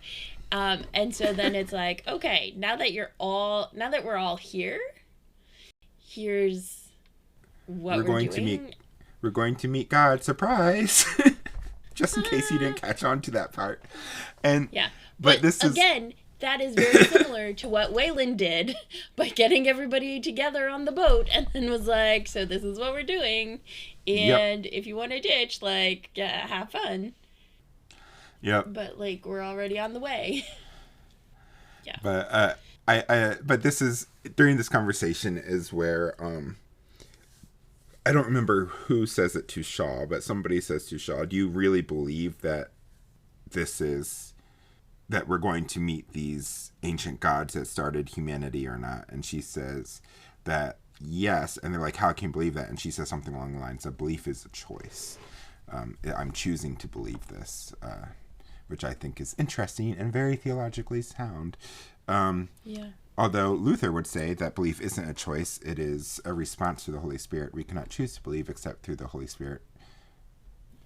[SPEAKER 2] And so then it's like, okay, now that we're all here, here's what
[SPEAKER 1] We're
[SPEAKER 2] we're
[SPEAKER 1] going
[SPEAKER 2] doing.
[SPEAKER 1] we're going to meet God. Surprise! Just in case you didn't catch on to that part. And
[SPEAKER 2] Yeah.
[SPEAKER 1] but this is
[SPEAKER 2] again, that is very similar to what Waylon did by getting everybody together on the boat and then was like, so this is what we're doing. And if you want to ditch, like, yeah, have fun.
[SPEAKER 1] Yep.
[SPEAKER 2] But, like, we're already on the way. Yeah.
[SPEAKER 1] But but this is during this conversation is where I don't remember who says it to Shaw, but somebody says to Shaw, "Do you really believe that that we're going to meet these ancient gods that started humanity or not?" And she says that yes, and they're like, "How can you believe that?" And she says something along the lines of, "Belief is a choice. I'm choosing to believe this," which I think is interesting and very theologically sound.
[SPEAKER 2] Yeah.
[SPEAKER 1] Although Luther would say that belief isn't a choice, it is a response to the Holy Spirit. We cannot choose to believe except through the Holy Spirit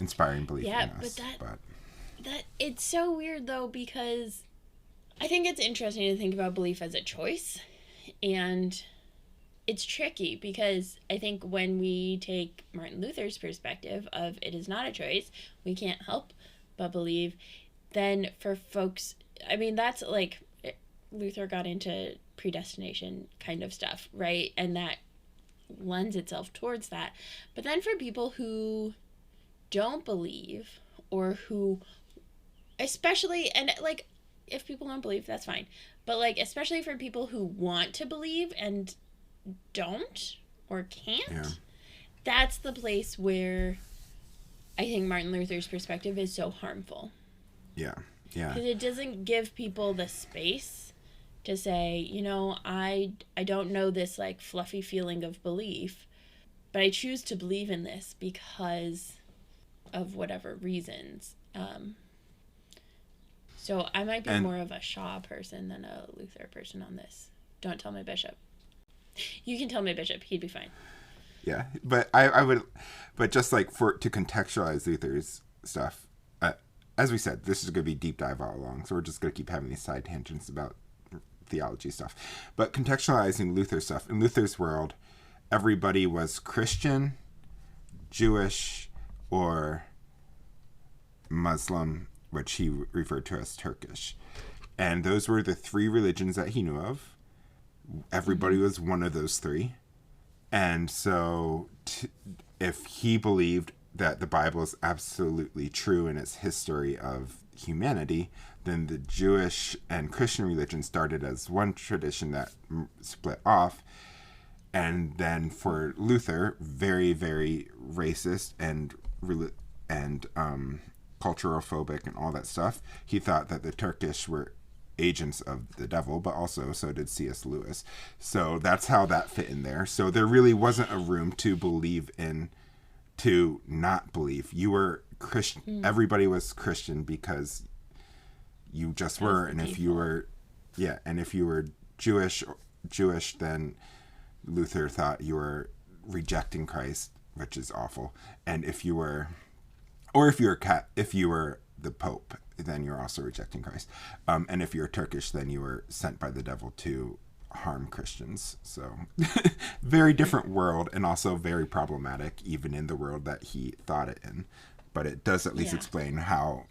[SPEAKER 1] inspiring belief in us.
[SPEAKER 2] But that it's so weird though, because I think it's interesting to think about belief as a choice, and it's tricky because I think when we take Martin Luther's perspective of it is not a choice, we can't help but believe, then for folks, I mean, that's like Luther got into predestination kind of stuff, right? And that lends itself towards that. But then for people who don't believe, or who, especially, and like, if people don't believe, that's fine. But like, especially for people who want to believe and don't or can't, that's the place where I think Martin Luther's perspective is so harmful.
[SPEAKER 1] Yeah. Yeah.
[SPEAKER 2] Because it doesn't give people the space to say, you know, I don't know this like fluffy feeling of belief, but I choose to believe in this because of whatever reasons. So I might be more of a Shaw person than a Luther person on this. Don't tell my bishop. You can tell my bishop; he'd be fine.
[SPEAKER 1] Yeah, but I would, but just like to contextualize Luther's stuff, as we said, this is going to be deep dive all along, so we're just going to keep having these side tangents about theology stuff. But contextualizing Luther's stuff, in Luther's world, everybody was Christian, Jewish, or Muslim, which he referred to as Turkish. And those were the three religions that he knew of. Everybody was one of those three. And so if he believed that the Bible is absolutely true in its history of humanity, then the Jewish and Christian religion started as one tradition that split off. And then for Luther, very, very racist and cultural phobic and all that stuff, he thought that the Turkish were agents of the devil, but also so did C.S. Lewis. So that's how that fit in there. So there really wasn't a room to believe in, to not believe. You were Christian. Everybody was Christian because you just were. And if you were, and if you were Jewish, then Luther thought you were rejecting Christ, which is awful. And if you were, or if you were the Pope, then you're also rejecting Christ. And if you're Turkish, then you were sent by the devil to harm Christians. So very different world, and also very problematic even in the world that he thought it in. But it does at least explain how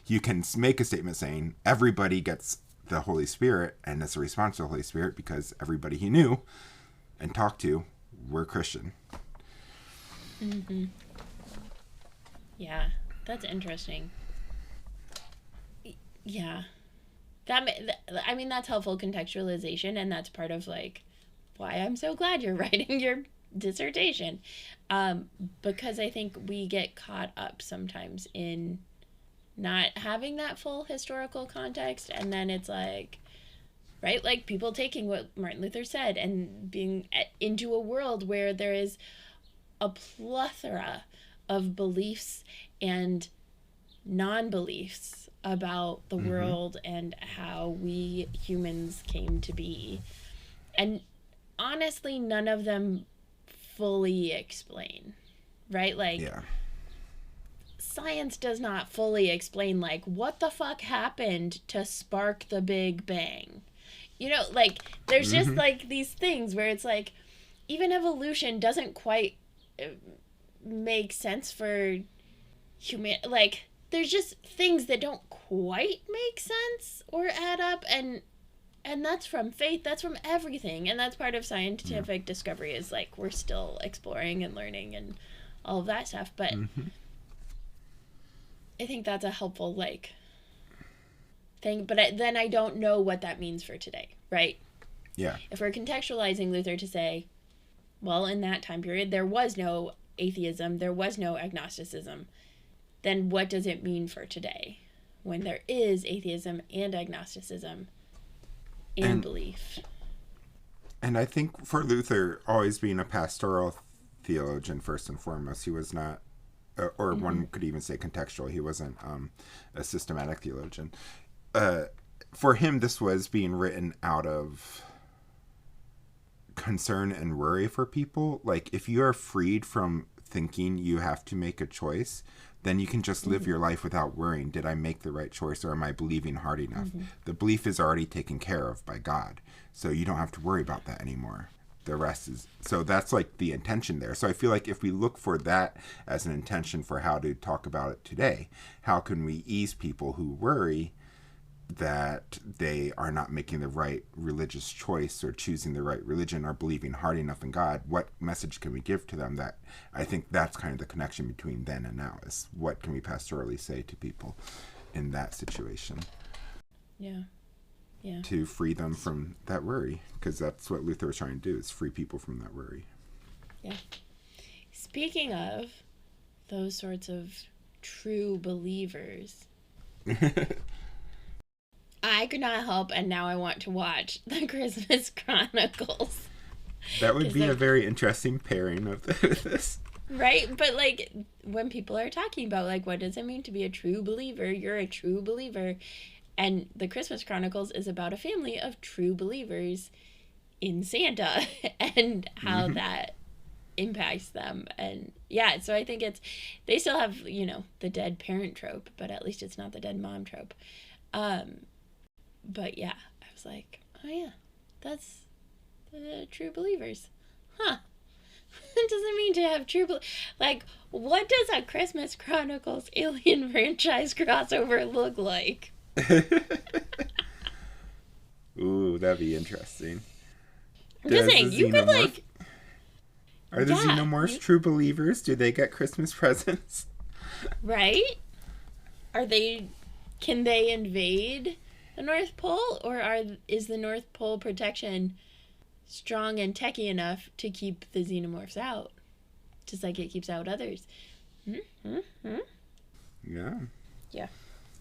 [SPEAKER 1] you can make a statement saying everybody gets the Holy Spirit, and it's a response to the Holy Spirit because everybody he knew and talked to were Christian.
[SPEAKER 2] Mm-hmm. Yeah, that's interesting. Yeah. I mean, that's helpful contextualization, and that's part of, like, why I'm so glad you're writing your dissertation. Because I think we get caught up sometimes in not having that full historical context, and then it's like, right? Like people taking what Martin Luther said and being into a world where there is a plethora of beliefs and non-beliefs about the world and how we humans came to be. And honestly, none of them fully explain, right? Like,
[SPEAKER 1] Yeah.
[SPEAKER 2] science does not fully explain, like, what the fuck happened to spark the Big Bang. You know, like, there's just, like, these things where it's like, even evolution doesn't quite make sense for human. Like, there's just things that don't quite make sense or add up, and that's from faith, that's from everything, and that's part of scientific discovery, is like we're still exploring and learning and all of that stuff. But I think that's a helpful like thing. But then I don't know what that means for today, right?
[SPEAKER 1] Yeah.
[SPEAKER 2] If we're contextualizing Luther to say, well, in that time period there was no atheism, there was no agnosticism, then what does it mean for today when there is atheism and agnosticism and belief?
[SPEAKER 1] And I think for Luther, always being a pastoral theologian first and foremost, he was not, or one could even say contextual, he wasn't a systematic theologian. For him, this was being written out of concern and worry for people. Like, if you are freed from thinking you have to make a choice, then you can just live your life without worrying, did I make the right choice, or am I believing hard enough? The belief is already taken care of by God, so you don't have to worry about that anymore. The rest is, so that's like the intention there. So I feel like if we look for that as an intention for how to talk about it today, how can we ease people who worry that they are not making the right religious choice or choosing the right religion or believing hard enough in God? What message can we give to them? That, I think that's kind of the connection between then and now, is what can we pastorally say to people in that situation?
[SPEAKER 2] Yeah.
[SPEAKER 1] To free them from that worry, because that's what Luther was trying to do, is free people from that worry.
[SPEAKER 2] Yeah. Speaking of those sorts of true believers, I could not help, and now I want to watch the Christmas Chronicles.
[SPEAKER 1] That would be a very interesting pairing of this.
[SPEAKER 2] Right? But, like, when people are talking about, like, what does it mean to be a true believer? You're a true believer. And the Christmas Chronicles is about a family of true believers in Santa and how that impacts them. And, yeah, so I think they still have, you know, the dead parent trope, but at least it's not the dead mom trope. But yeah, I was like, oh yeah, that's the true believers. Huh. What does it mean to have true like, what does a Christmas Chronicles Alien franchise crossover look like?
[SPEAKER 1] Ooh, that'd be interesting.
[SPEAKER 2] I'm just saying, you could like...
[SPEAKER 1] Are the Xenomorphs true believers? Do they get Christmas presents?
[SPEAKER 2] Right? Can they invade the North Pole, or is the North Pole protection strong and techy enough to keep the Xenomorphs out, just like it keeps out others?
[SPEAKER 1] Yeah.
[SPEAKER 2] Yeah.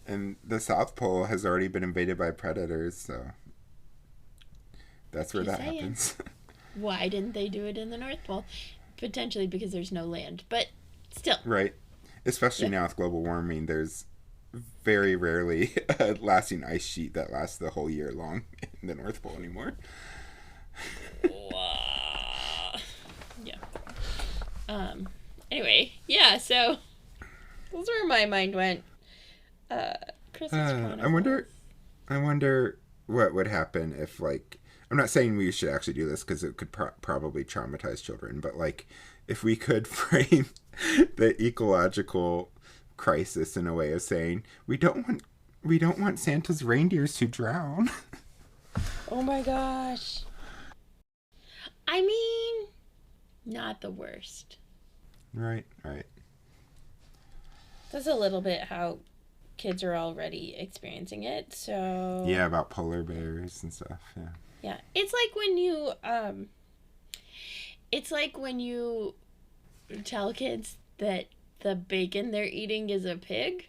[SPEAKER 1] And the South Pole has already been invaded by predators, so that's where that happens.
[SPEAKER 2] Why didn't they do it in the North Pole? Potentially because there's no land, but still.
[SPEAKER 1] Right. Especially now with global warming, there's very rarely a lasting ice sheet that lasts the whole year long in the North Pole anymore.
[SPEAKER 2] Yeah. Anyway, yeah, so that's where my mind went. Christmas Chronicles.
[SPEAKER 1] I wonder what would happen if, like, I'm not saying we should actually do this because it could probably traumatize children, but like, if we could frame the ecological crisis in a way of saying we don't want Santa's reindeers to drown.
[SPEAKER 2] Oh my gosh. I mean, not the worst.
[SPEAKER 1] Right.
[SPEAKER 2] That's a little bit how kids are already experiencing it, so...
[SPEAKER 1] Yeah, about polar bears and stuff, yeah.
[SPEAKER 2] Yeah, it's like when you tell kids that the bacon they're eating is a pig,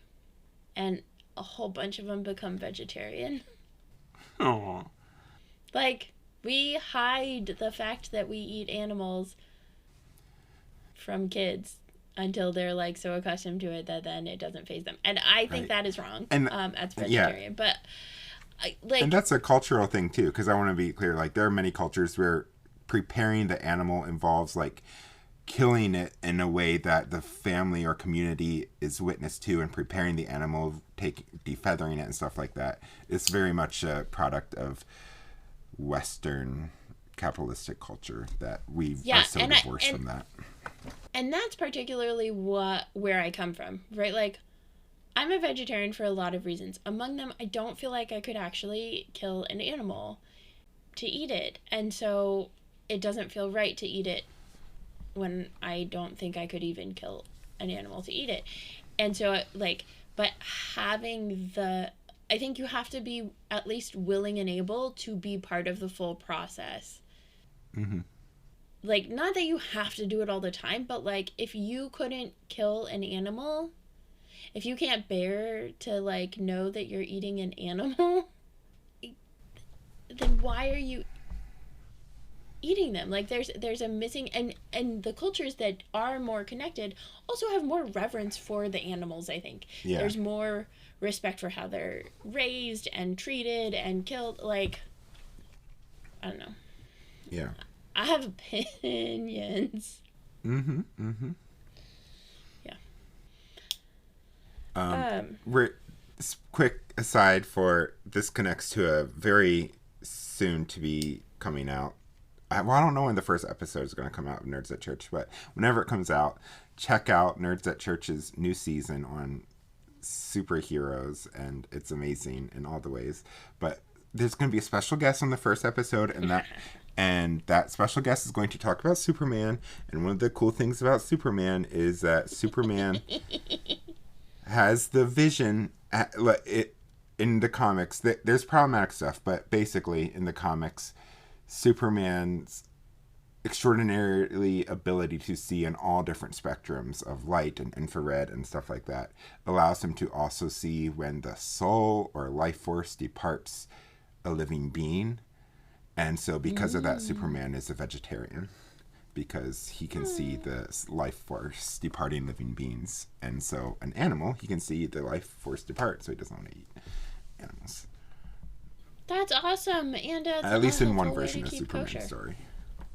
[SPEAKER 2] and a whole bunch of them become vegetarian.
[SPEAKER 1] Aww.
[SPEAKER 2] Like, we hide the fact that we eat animals from kids until they're like so accustomed to it that then it doesn't faze them. And I think
[SPEAKER 1] Right.
[SPEAKER 2] that is wrong
[SPEAKER 1] And
[SPEAKER 2] as a
[SPEAKER 1] yeah,
[SPEAKER 2] vegetarian. But
[SPEAKER 1] and
[SPEAKER 2] like,
[SPEAKER 1] that's a cultural thing too, because I want to be clear. Like, there are many cultures where preparing the animal involves like killing it in a way that the family or community is witness to, and preparing the animal, defeathering it and stuff like that. It's very much a product of Western capitalistic culture that we are so divorced from that.
[SPEAKER 2] And that's particularly where I come from, right? Like, I'm a vegetarian for a lot of reasons. Among them, I don't feel like I could actually kill an animal to eat it. And so it doesn't feel right to eat it when I don't think I could even kill an animal to eat it. And so, like, but having I think you have to be at least willing and able to be part of the full process.
[SPEAKER 1] Mm-hmm.
[SPEAKER 2] Like, not that you have to do it all the time, but like, if you couldn't kill an animal, if you can't bear to like know that you're eating an animal, then why are you eating them? Like, there's a missing, and the cultures that are more connected also have more reverence for the animals. I think there's more respect for how they're raised and treated and killed. Like, I don't know.
[SPEAKER 1] Yeah.
[SPEAKER 2] I have opinions.
[SPEAKER 1] Mm-hmm. Mm-hmm.
[SPEAKER 2] Yeah.
[SPEAKER 1] Quick aside for this connects to a very soon to be coming out. I don't know when the first episode is going to come out of Nerds at Church, but whenever it comes out, check out Nerds at Church's new season on superheroes, and it's amazing in all the ways. But there's going to be a special guest on the first episode, and that special guest is going to talk about Superman. And one of the cool things about Superman is that Superman has the vision in the comics. There's problematic stuff, but basically in the comics, Superman's extraordinarily ability to see in all different spectrums of light and infrared and stuff like that allows him to also see when the soul or life force departs a living being. And so because of that, Superman is a vegetarian, because he can see the life force departing living beings. And so an animal, he can see the life force depart, so he doesn't want to eat animals.
[SPEAKER 2] That's awesome. And
[SPEAKER 1] at least in one version of Superman's story.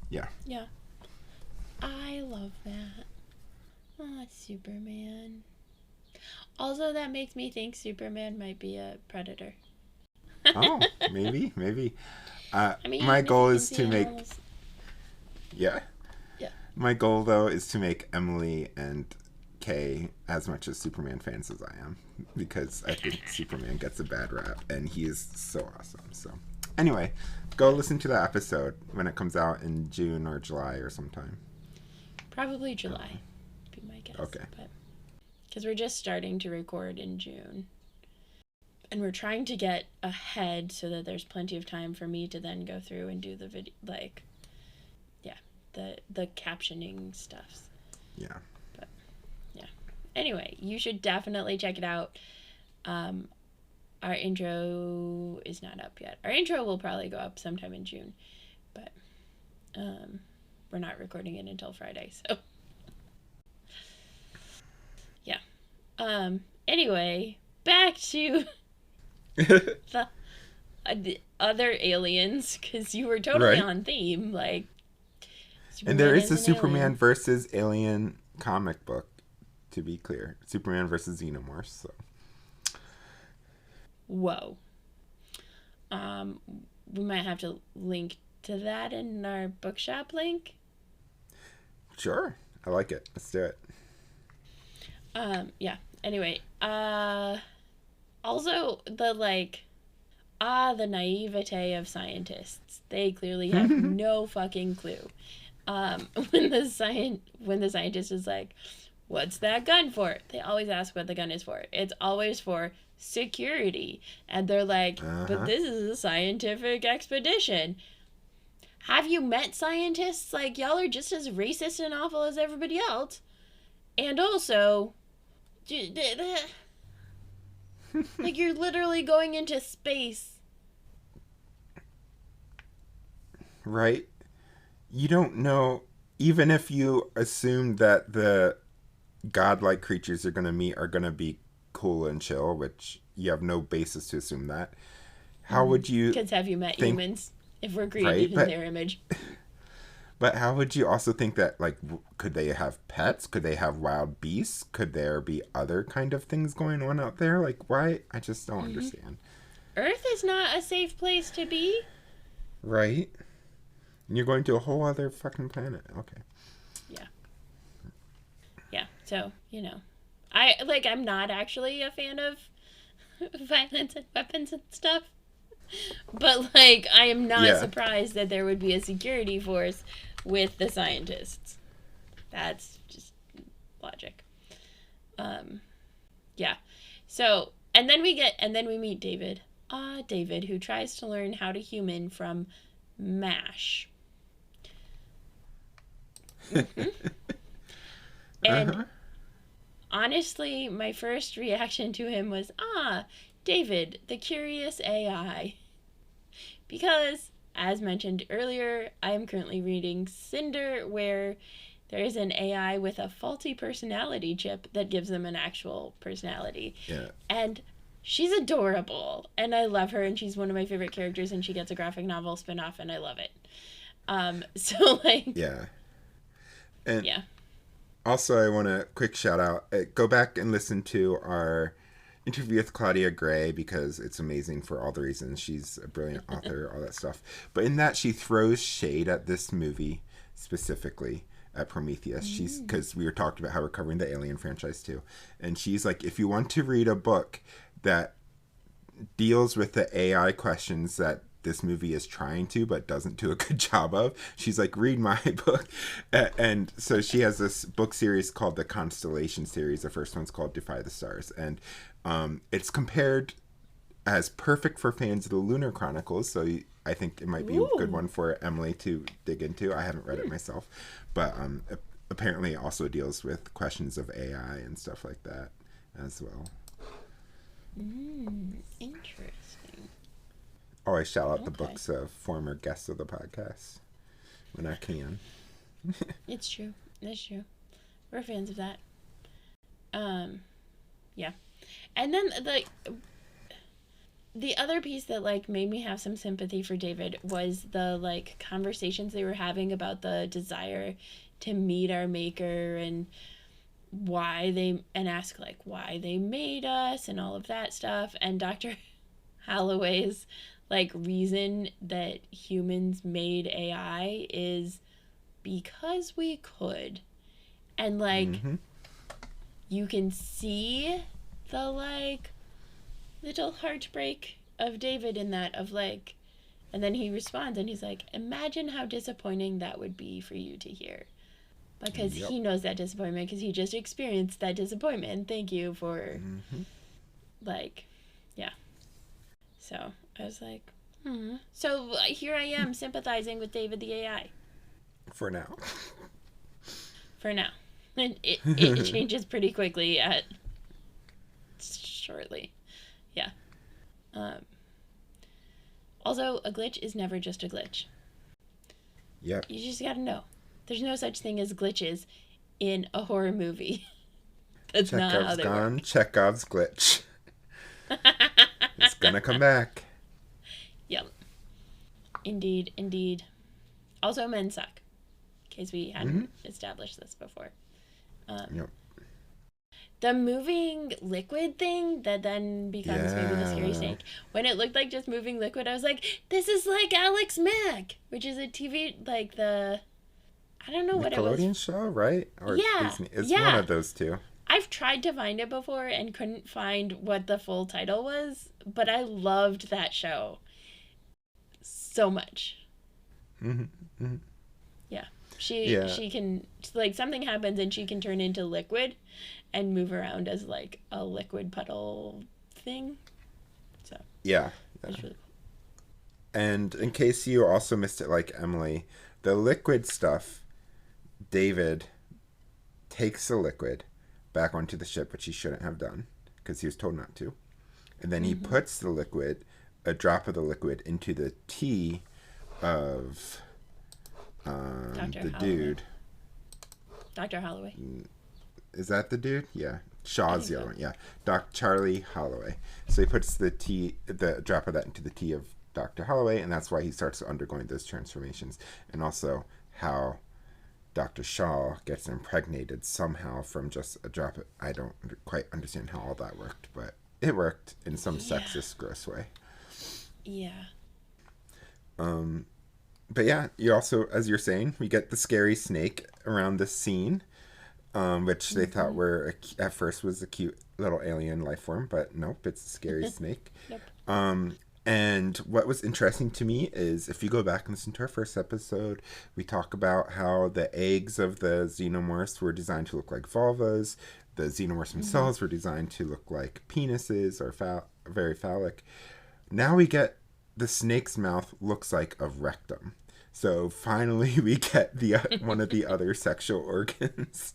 [SPEAKER 1] Yeah.
[SPEAKER 2] Yeah. I love that. Oh, Superman. Also, that makes me think Superman might be a predator.
[SPEAKER 1] Oh, maybe.
[SPEAKER 2] I mean,
[SPEAKER 1] my goal is to make...
[SPEAKER 2] animals.
[SPEAKER 1] Yeah.
[SPEAKER 2] Yeah.
[SPEAKER 1] My goal, though, is to make Emily and Kay as much as Superman fans as I am, because I think Superman gets a bad rap, and he is so awesome. So, anyway, go listen to that episode when it comes out in June or July or sometime.
[SPEAKER 2] Probably July, be my guess.
[SPEAKER 1] Okay.
[SPEAKER 2] Because we're just starting to record in June. And we're trying to get ahead so that there's plenty of time for me to then go through and do the video, like, yeah, the captioning stuff.
[SPEAKER 1] Yeah.
[SPEAKER 2] But, yeah. Anyway, you should definitely check it out. Our intro is not up yet. Our intro will probably go up sometime in June, but we're not recording it until Friday, so. Yeah. Anyway, back to the other aliens, because you were totally on theme, like.
[SPEAKER 1] Superman, and there is a Superman versus alien comic book, to be clear. Superman versus Xenomorphs. So.
[SPEAKER 2] Whoa. We might have to link to that in our bookshop link.
[SPEAKER 1] Sure, I like it. Let's do it.
[SPEAKER 2] Yeah. Anyway, also the naivete of scientists. They clearly have no fucking clue. When the scientist is like, "What's that gun for?" They always ask what the gun is for. It's always for security. And they're like, "But this is a scientific expedition." Have you met scientists? Like, y'all are just as racist and awful as everybody else. And also, like, you're literally going into space
[SPEAKER 1] right? You don't know, even if you assume that the godlike creatures you're going to meet are going to be cool and chill, which you have no basis to assume that. How would you
[SPEAKER 2] Because have you met
[SPEAKER 1] think,
[SPEAKER 2] humans if we're
[SPEAKER 1] right?
[SPEAKER 2] created in their image?
[SPEAKER 1] But how would you also think that, like, could they have pets? Could they have wild beasts? Could there be other kind of things going on out there? Like, why? I just don't understand.
[SPEAKER 2] Earth is not a safe place to be.
[SPEAKER 1] Right? And you're going to a whole other fucking planet. Okay.
[SPEAKER 2] Yeah. Yeah. So, I'm not actually a fan of violence and weapons and stuff. But, I am not surprised that there would be a security force with the scientists. That's just logic. Yeah. So, and then we meet David. David, who tries to learn how to human from MASH. Mm-hmm. And honestly, my first reaction to him was, David, the curious AI. Because, as mentioned earlier, I am currently reading Cinder, where there is an AI with a faulty personality chip that gives them an actual personality.
[SPEAKER 1] Yeah.
[SPEAKER 2] And she's adorable, and I love her, and she's one of my favorite characters, and she gets a graphic novel spinoff, and I love it.
[SPEAKER 1] Yeah. And
[SPEAKER 2] yeah.
[SPEAKER 1] Also, I want to quick shout out. Go back and listen to our interview with Claudia Gray, because it's amazing for all the reasons. She's a brilliant author, all that stuff. But in that, she throws shade at this movie specifically, at Prometheus. She's, because we were talking about how we're covering the Alien franchise too, and she's like, if you want to read a book that deals with the AI questions that this movie is trying to but doesn't do a good job of, she's like, read my book. And so she has this book series called the Constellation series. The first one's called Defy the Stars, and it's compared as perfect for fans of the Lunar Chronicles, so I think it might be a good one for Emily to dig into. I haven't read it myself, but apparently it also deals with questions of AI and stuff like that as well.
[SPEAKER 2] Interesting.
[SPEAKER 1] Always shout out the books of former guests of the podcast when I can.
[SPEAKER 2] It's true. That's true. We're fans of that. Yeah. And then the other piece that made me have some sympathy for David was the conversations they were having about the desire to meet our maker and ask why they made us and all of that stuff. And Dr. Holloway's reason that humans made AI is because we could. And you can see the little heartbreak of David in that, and then he responds and he's like, imagine how disappointing that would be for you to hear, because he knows that disappointment because he just experienced that disappointment. Thank you for yeah. So I was like, so here I am sympathizing with David the AI
[SPEAKER 1] for now.
[SPEAKER 2] And it changes pretty quickly shortly. Yeah. Also, a glitch is never just a glitch.
[SPEAKER 1] Yep.
[SPEAKER 2] You just gotta know. There's no such thing as glitches in a horror movie. That's not how they work.
[SPEAKER 1] Chekhov's glitch. It's gonna come back.
[SPEAKER 2] Yep. Indeed. Also, men suck. In case we hadn't established this before.
[SPEAKER 1] Yep.
[SPEAKER 2] The moving liquid thing that then becomes maybe the scary snake. When it looked like just moving liquid, I was like, this is like Alex Mack, which is a TV, I don't know what it was.
[SPEAKER 1] Nickelodeon show, right? Or
[SPEAKER 2] yeah.
[SPEAKER 1] Disney. It's one of those two.
[SPEAKER 2] I've tried to find it before and couldn't find what the full title was, but I loved that show so much. Yeah. She can, something happens and she can turn into liquid and move around as a liquid puddle thing. So
[SPEAKER 1] yeah.
[SPEAKER 2] It's really cool.
[SPEAKER 1] And in case you also missed it like Emily, the liquid stuff, David takes the liquid back onto the ship, which he shouldn't have done because he was told not to. And then he puts a drop of the liquid into the tea of
[SPEAKER 2] Dr.
[SPEAKER 1] the
[SPEAKER 2] Holloway.
[SPEAKER 1] dude.
[SPEAKER 2] Dr. Holloway.
[SPEAKER 1] Is that the dude? Yeah. Shaw's the other
[SPEAKER 2] so.
[SPEAKER 1] one. Yeah. Charlie Holloway. So he puts the drop of that into the tea of Dr. Holloway, and that's why he starts undergoing those transformations. And also how Dr. Shaw gets impregnated somehow from just a drop of, I don't quite understand how all that worked, but it worked in some sexist, gross way.
[SPEAKER 2] Yeah.
[SPEAKER 1] But yeah, you also, as you're saying, we get the scary snake around this scene, which they thought were at first was a cute little alien life form, but nope, it's a scary snake.
[SPEAKER 2] Nope.
[SPEAKER 1] And what was interesting to me is if you go back and listen to our first episode, we talk about how the eggs of the xenomorphs were designed to look like vulvas. The xenomorphs themselves were designed to look like penises or very phallic. Now we get the snake's mouth looks like a rectum. So finally we get the one of the other sexual organs.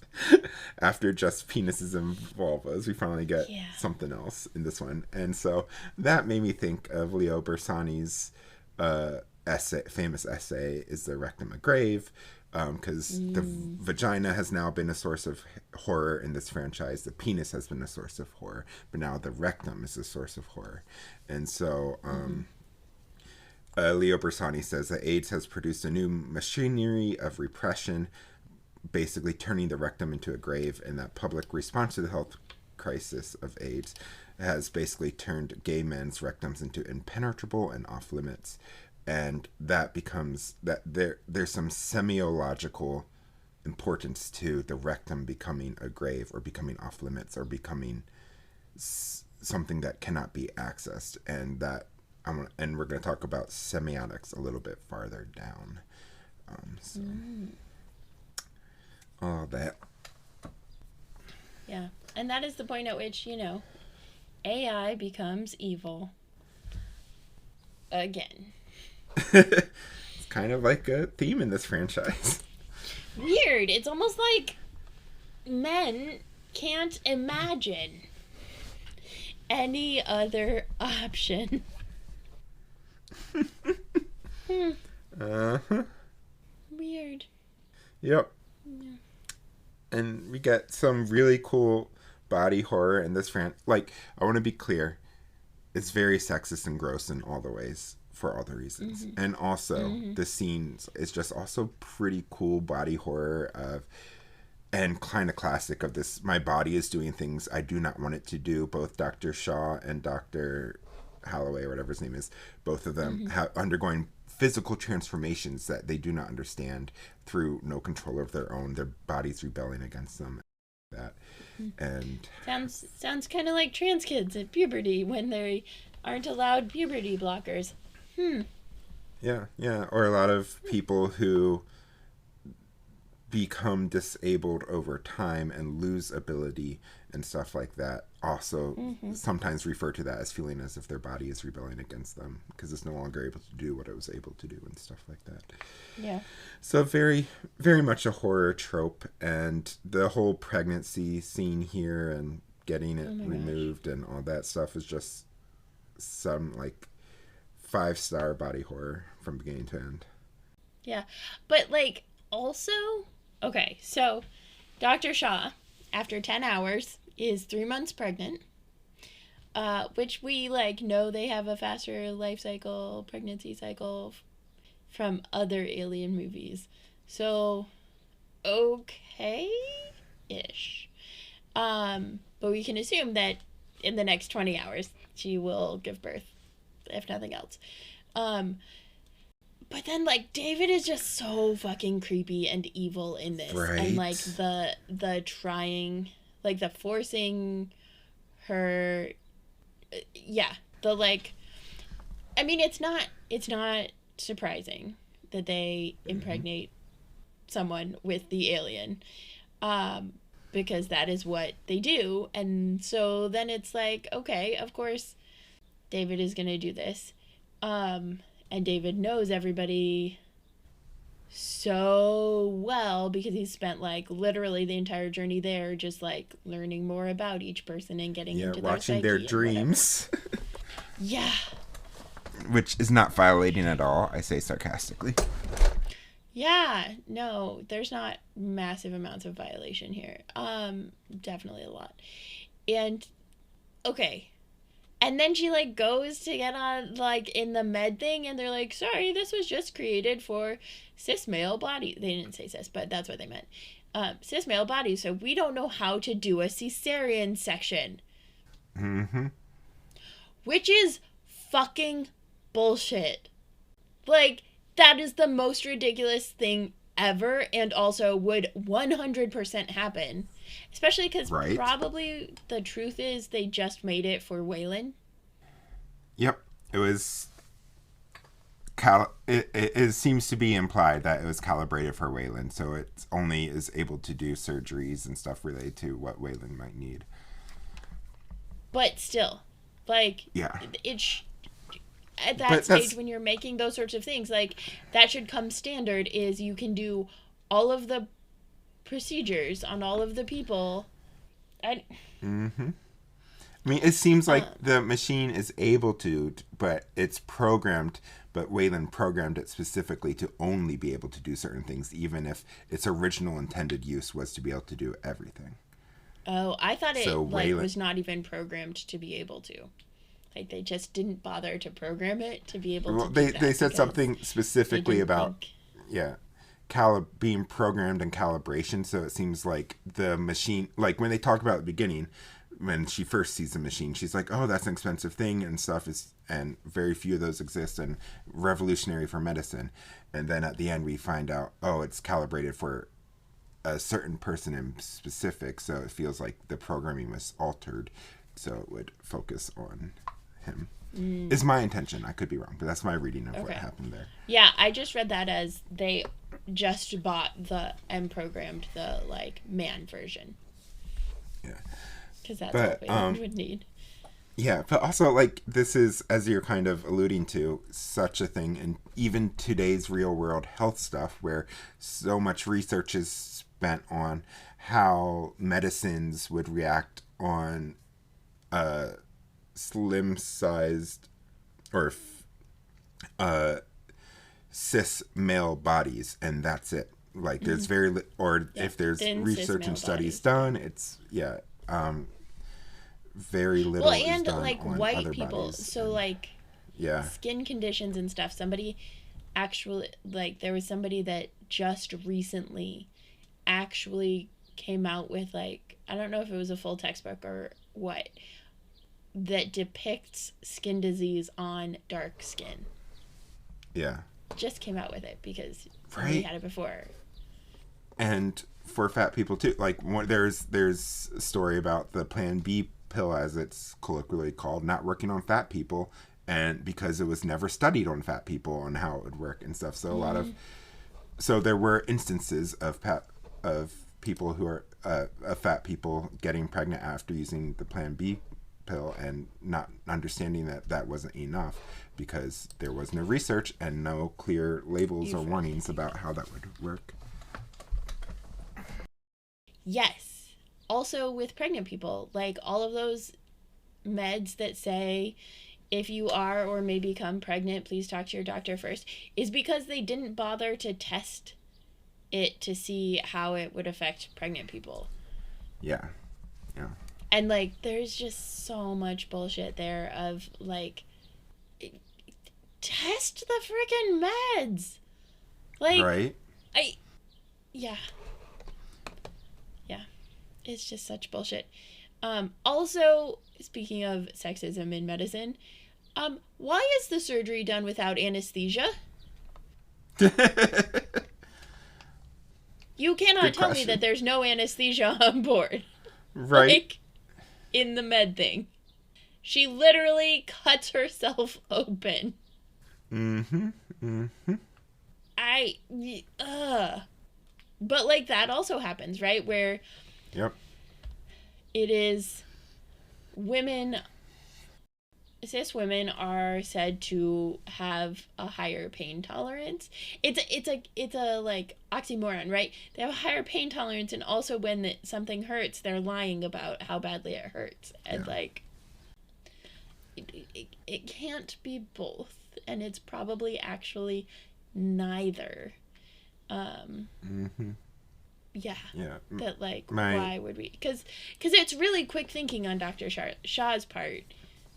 [SPEAKER 1] After just penises and vulvas, we finally get something else in this one. And so that made me think of Leo Bersani's famous essay, Is the Rectum a Grave? Because the vagina has now been a source of horror in this franchise. The penis has been a source of horror. But now the rectum is a source of horror. And so... Leo Bersani says that AIDS has produced a new machinery of repression, basically turning the rectum into a grave, and that public response to the health crisis of AIDS has basically turned gay men's rectums into impenetrable and off limits. And that becomes that there's some semiological importance to the rectum becoming a grave or becoming off limits or becoming something that cannot be accessed, and that and we're going to talk about semiotics a little bit farther down. All that.
[SPEAKER 2] Yeah. And that is the point at which, AI becomes evil. Again.
[SPEAKER 1] It's kind of like a theme in this franchise.
[SPEAKER 2] Weird. It's almost like men can't imagine any other option. Weird.
[SPEAKER 1] Yep. Yeah. And we get some really cool body horror in this like, I want to be clear, it's very sexist and gross in all the ways for all the reasons. And also the scenes is just also pretty cool body horror of, and kind of classic of this, my body is doing things I do not want it to do. Both Dr. Shaw and Dr. Holloway, or whatever his name is, both of them have undergoing physical transformations that they do not understand through no control of their own, their bodies rebelling against them. And
[SPEAKER 2] sounds kind of like trans kids at puberty when they aren't allowed puberty blockers.
[SPEAKER 1] Yeah, or a lot of people who become disabled over time and lose ability and stuff like that also sometimes refer to that as feeling as if their body is rebelling against them because it's no longer able to do what it was able to do and stuff like that.
[SPEAKER 2] Yeah.
[SPEAKER 1] So very, very much a horror trope, and the whole pregnancy scene here and getting it removed and all that stuff is just some like 5-star body horror from beginning to end.
[SPEAKER 2] Yeah. But like also, okay, so Dr. Shaw, after 10 hours, is 3 months pregnant, which we know they have a faster life cycle, pregnancy cycle from other alien movies. So, okay-ish. But we can assume that in the next 20 hours, she will give birth, if nothing else. But then, David is just so fucking creepy and evil in this.
[SPEAKER 1] Right.
[SPEAKER 2] And, the trying, the forcing her, I mean, it's not surprising that they impregnate someone with the alien, because that is what they do. And so then it's okay, of course, David is going to do this. And David knows everybody so well because he's spent literally the entire journey there just learning more about each person and getting into their
[SPEAKER 1] watching their dreams.
[SPEAKER 2] Yeah.
[SPEAKER 1] Which is not violating at all, I say sarcastically.
[SPEAKER 2] Yeah, no, there's not massive amounts of violation here. Definitely a lot. And okay. And then she like goes to get on like in the med thing and they're like, "Sorry, this was just created for cis male body." They didn't say cis, but that's what they meant. Cis male bodies, so we don't know how to do a cesarean section.
[SPEAKER 1] Mm-hmm.
[SPEAKER 2] Which is fucking bullshit. Like, that is the most ridiculous thing ever, and also would 100% happen. Especially because
[SPEAKER 1] Right.
[SPEAKER 2] probably the truth is they just made it for Waylon.
[SPEAKER 1] Yep. It was. It seems to be implied that it was calibrated for Waylon, so it only is able to do surgeries and stuff related to what Waylon might need.
[SPEAKER 2] But still, like,
[SPEAKER 1] Yeah.
[SPEAKER 2] at that
[SPEAKER 1] But
[SPEAKER 2] stage
[SPEAKER 1] that's
[SPEAKER 2] when you're making those sorts of things, like, that should come standard is you can do all of the procedures on all of the people.
[SPEAKER 1] Mm-hmm. I mean, it seems like the machine is able to, but it's programmed. But Wayland programmed it specifically to only be able to do certain things, even if its original intended use was to be able to do everything.
[SPEAKER 2] Oh, I thought it
[SPEAKER 1] So
[SPEAKER 2] like
[SPEAKER 1] Wayland,
[SPEAKER 2] was not even programmed to be able to. Like they just didn't bother to program it to be able to
[SPEAKER 1] well,
[SPEAKER 2] do
[SPEAKER 1] they
[SPEAKER 2] that
[SPEAKER 1] said
[SPEAKER 2] because
[SPEAKER 1] something
[SPEAKER 2] they
[SPEAKER 1] specifically
[SPEAKER 2] didn't
[SPEAKER 1] about
[SPEAKER 2] think.
[SPEAKER 1] yeah, being programmed and calibration. So it seems like the machine, like when they talk about it at the beginning, when she first sees the machine, she's like, "Oh, that's an expensive thing and stuff." Is and very few of those exist and revolutionary for medicine. And then at the end, we find out, oh, it's calibrated for a certain person in specific. So it feels like the programming was altered, so it would focus on him. Is my intention. I could be wrong, but that's my reading of what
[SPEAKER 2] Okay.
[SPEAKER 1] happened there.
[SPEAKER 2] Yeah, I just read that as they just bought the and programmed the like man version
[SPEAKER 1] Yeah.
[SPEAKER 2] because that's all
[SPEAKER 1] But
[SPEAKER 2] Wayland would need.
[SPEAKER 1] yeah, but also like this is, as you're kind of alluding to, such a thing in even today's real world health stuff where so much research is spent on how medicines would react on slim sized or uh cis male bodies, and that's it. Like there's or
[SPEAKER 2] Yeah,
[SPEAKER 1] if there's
[SPEAKER 2] thin cis
[SPEAKER 1] research
[SPEAKER 2] male
[SPEAKER 1] and studies
[SPEAKER 2] bodies.
[SPEAKER 1] done, it's very little
[SPEAKER 2] Well,
[SPEAKER 1] is
[SPEAKER 2] and
[SPEAKER 1] done
[SPEAKER 2] like
[SPEAKER 1] on
[SPEAKER 2] white
[SPEAKER 1] other
[SPEAKER 2] people,
[SPEAKER 1] bodies.
[SPEAKER 2] so
[SPEAKER 1] And
[SPEAKER 2] like
[SPEAKER 1] yeah,
[SPEAKER 2] skin conditions and stuff. Somebody actually like there was somebody that just recently actually came out with like I don't know if it was a full textbook or what that depicts skin disease on dark skin.
[SPEAKER 1] yeah,
[SPEAKER 2] Just came out with it because somebody
[SPEAKER 1] right.
[SPEAKER 2] had it before.
[SPEAKER 1] And for fat people too, like there's a story about the Plan B pill, as it's colloquially called, not working on fat people, and because it was never studied on fat people on how it would work and stuff. So a lot of there were instances of people who are of fat people getting pregnant after using the Plan B pill and not understanding that that wasn't enough because there was no research and no clear labels or warnings about how that would work.
[SPEAKER 2] Yes. Also with pregnant people, like all of those meds that say if you are or may become pregnant, please talk to your doctor first, is because they didn't bother to test it to see how it would affect pregnant people.
[SPEAKER 1] Yeah, yeah,
[SPEAKER 2] And like there's just so much bullshit there of like test the freaking meds. Like
[SPEAKER 1] right.
[SPEAKER 2] I yeah. Yeah. It's just such bullshit. Also, speaking of sexism in medicine, why is the surgery done without anesthesia? You cannot
[SPEAKER 1] Good
[SPEAKER 2] tell me
[SPEAKER 1] question.
[SPEAKER 2] that there's no anesthesia on board.
[SPEAKER 1] Right.
[SPEAKER 2] Like, in the med thing. She literally cuts herself open.
[SPEAKER 1] Mm-hmm. Mm-hmm.
[SPEAKER 2] I, But, like, that also happens, right? Where
[SPEAKER 1] Yep.
[SPEAKER 2] it is women, cis women are said to have a higher pain tolerance. It's a like oxymoron, right? They have a higher pain tolerance, and also when something hurts, they're lying about how badly it hurts, and
[SPEAKER 1] Yeah.
[SPEAKER 2] like it can't be both, and it's probably actually neither.
[SPEAKER 1] Mm-hmm.
[SPEAKER 2] Yeah.
[SPEAKER 1] Yeah.
[SPEAKER 2] That, like, why would we? Because it's really quick thinking on Dr. Shaw's part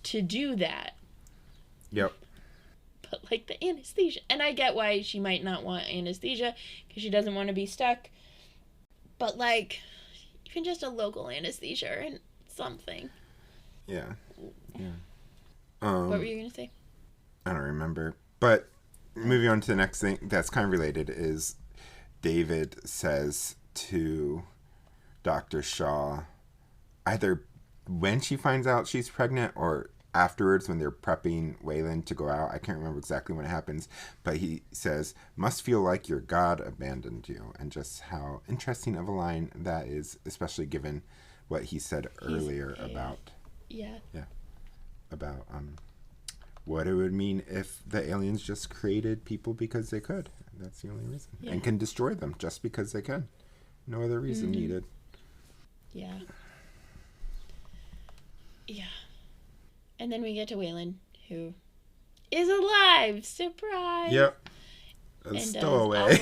[SPEAKER 2] to do that.
[SPEAKER 1] Yep.
[SPEAKER 2] But, like, the anesthesia. And I get why she might not want anesthesia, because she doesn't want to be stuck. But, like, even just a local anesthesia and something.
[SPEAKER 1] Yeah. Yeah.
[SPEAKER 2] What were you going to say?
[SPEAKER 1] I don't remember. But moving on to the next thing that's kind of related is David says to Dr. Shaw, either when she finds out she's pregnant or afterwards when they're prepping Wayland to go out. I can't remember exactly when it happens, but he says, must feel like your God abandoned you. And just how interesting of a line that is, especially given what he said earlier about...
[SPEAKER 2] Yeah.
[SPEAKER 1] Yeah. About what it would mean if the aliens just created people because they could. That's the only reason. Yeah. And can destroy them just because they can. No other reason needed.
[SPEAKER 2] Yeah. Yeah. And then we get to Wayland, who is alive. Surprise!
[SPEAKER 1] Yep.
[SPEAKER 2] And
[SPEAKER 1] stowaway.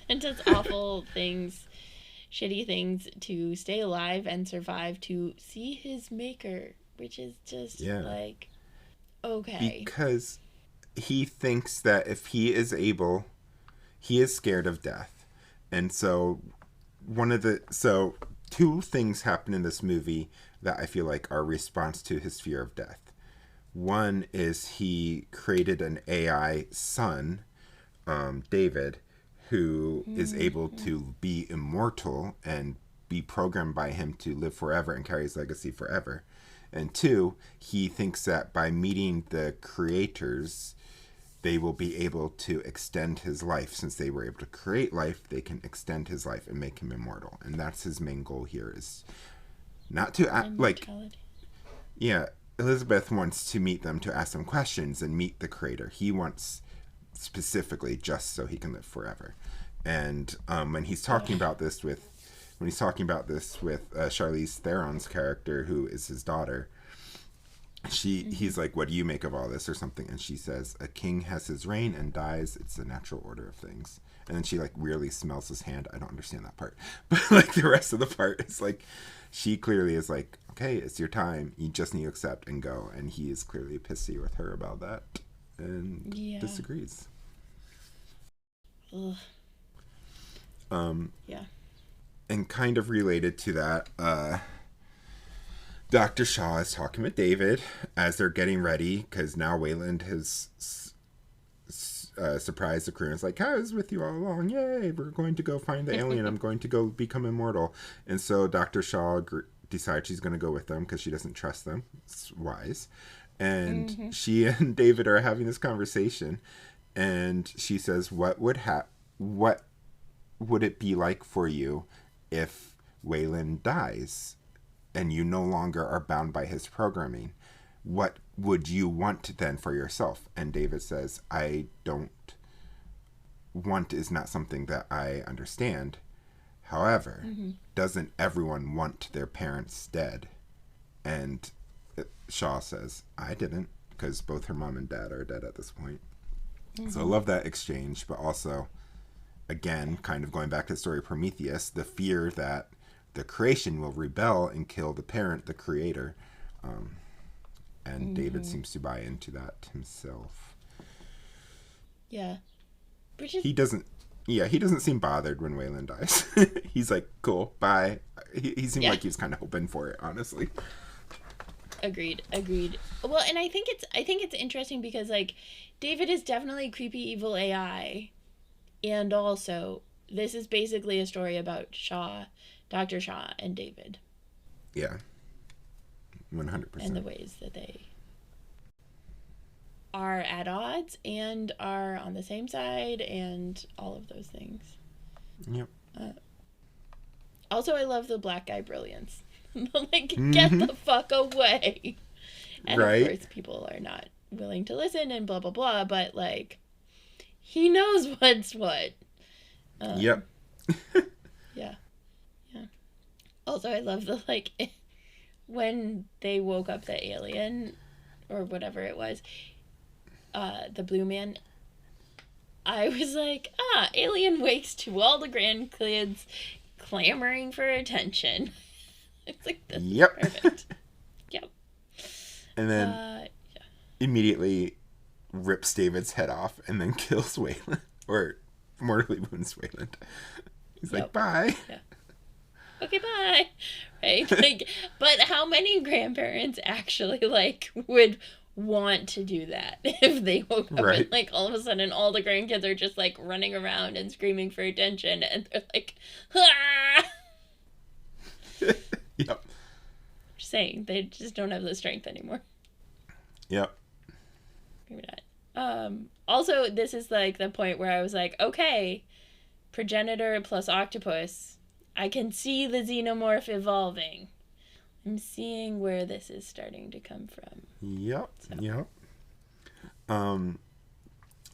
[SPEAKER 2] And does awful things, shitty things to stay alive and survive to see his maker, which is just like, okay.
[SPEAKER 1] Because he thinks that if he is able, he is scared of death. And so two things happen in this movie that I feel like are a response to his fear of death. One is he created an AI son, David, who is able to be immortal and be programmed by him to live forever and carry his legacy forever. And two, he thinks that by meeting the creators, they will be able to extend his life. Since they were able to create life, they can extend his life and make him immortal. And that's his main goal here, is not to act like... Yeah, Elizabeth wants to meet them to ask them questions and meet the creator. He wants specifically just so he can live forever. And when he's talking about this with Charlize Theron's character, who is his daughter, he's like, what do you make of all this, or something? And she says, a king has his reign and dies. It's the natural order of things. And then she like weirdly smells his hand. I don't understand that part, but like the rest of the part is like, she clearly is like, okay, it's your time. You just need to accept and go. And he is clearly pissy with her about that and disagrees.
[SPEAKER 2] Ugh. Yeah.
[SPEAKER 1] And kind of related to that, Dr. Shaw is talking with David as they're getting ready, because now Wayland has surprised the crew and is like, I was with you all along. Yay, we're going to go find the alien. I'm going to go become immortal. And so Dr. Shaw decides she's going to go with them because she doesn't trust them. It's wise. And she and David are having this conversation, and she says, what would it be like for you if Wayland dies and you no longer are bound by his programming? What would you want then for yourself? And David says, I don't want is not something that I understand. However, doesn't everyone want their parents dead? And Shaw says, I didn't, because both her mom and dad are dead at this point. So I love that exchange, but also, again, kind of going back to the story of Prometheus, the fear that the creation will rebel and kill the parent, the creator. And David seems to buy into that himself.
[SPEAKER 2] Yeah.
[SPEAKER 1] He doesn't seem bothered when Wayland dies. He's like, cool, bye. He seemed like he was kind of hoping for it, honestly.
[SPEAKER 2] Agreed. Well, and I think it's interesting because, like, David is definitely creepy evil AI, and also this is basically a story about Dr. Shaw and David.
[SPEAKER 1] Yeah. 100%.
[SPEAKER 2] And the ways that they are at odds and are on the same side and all of those things.
[SPEAKER 1] Yep.
[SPEAKER 2] Also, I love the black guy brilliance. Like, get the fuck away. And of course, people are not willing to listen and blah, blah, blah, but, like, he knows what's what.
[SPEAKER 1] Yep.
[SPEAKER 2] Yeah. Also, I love the, like, when they woke up the alien, or whatever it was, the blue man, I was like, alien wakes to all the grandkids clamoring for attention. It's like, this is perfect. Yep.
[SPEAKER 1] And then immediately rips David's head off and then kills Wayland. Or mortally wounds Wayland. He's like, bye.
[SPEAKER 2] Yeah. Okay, bye. Right? Like, but how many grandparents actually, like, would want to do that if they woke up and, like, all of a sudden all the grandkids are just, like, running around and screaming for attention and they're like, ah!
[SPEAKER 1] Yep.
[SPEAKER 2] Just saying, they just don't have the strength anymore.
[SPEAKER 1] Yep.
[SPEAKER 2] Maybe not. Also, this is, like, the point where I was like, okay, progenitor plus octopus, I can see the xenomorph evolving. I'm seeing where this is starting to come from.
[SPEAKER 1] Yep. So. Yep. And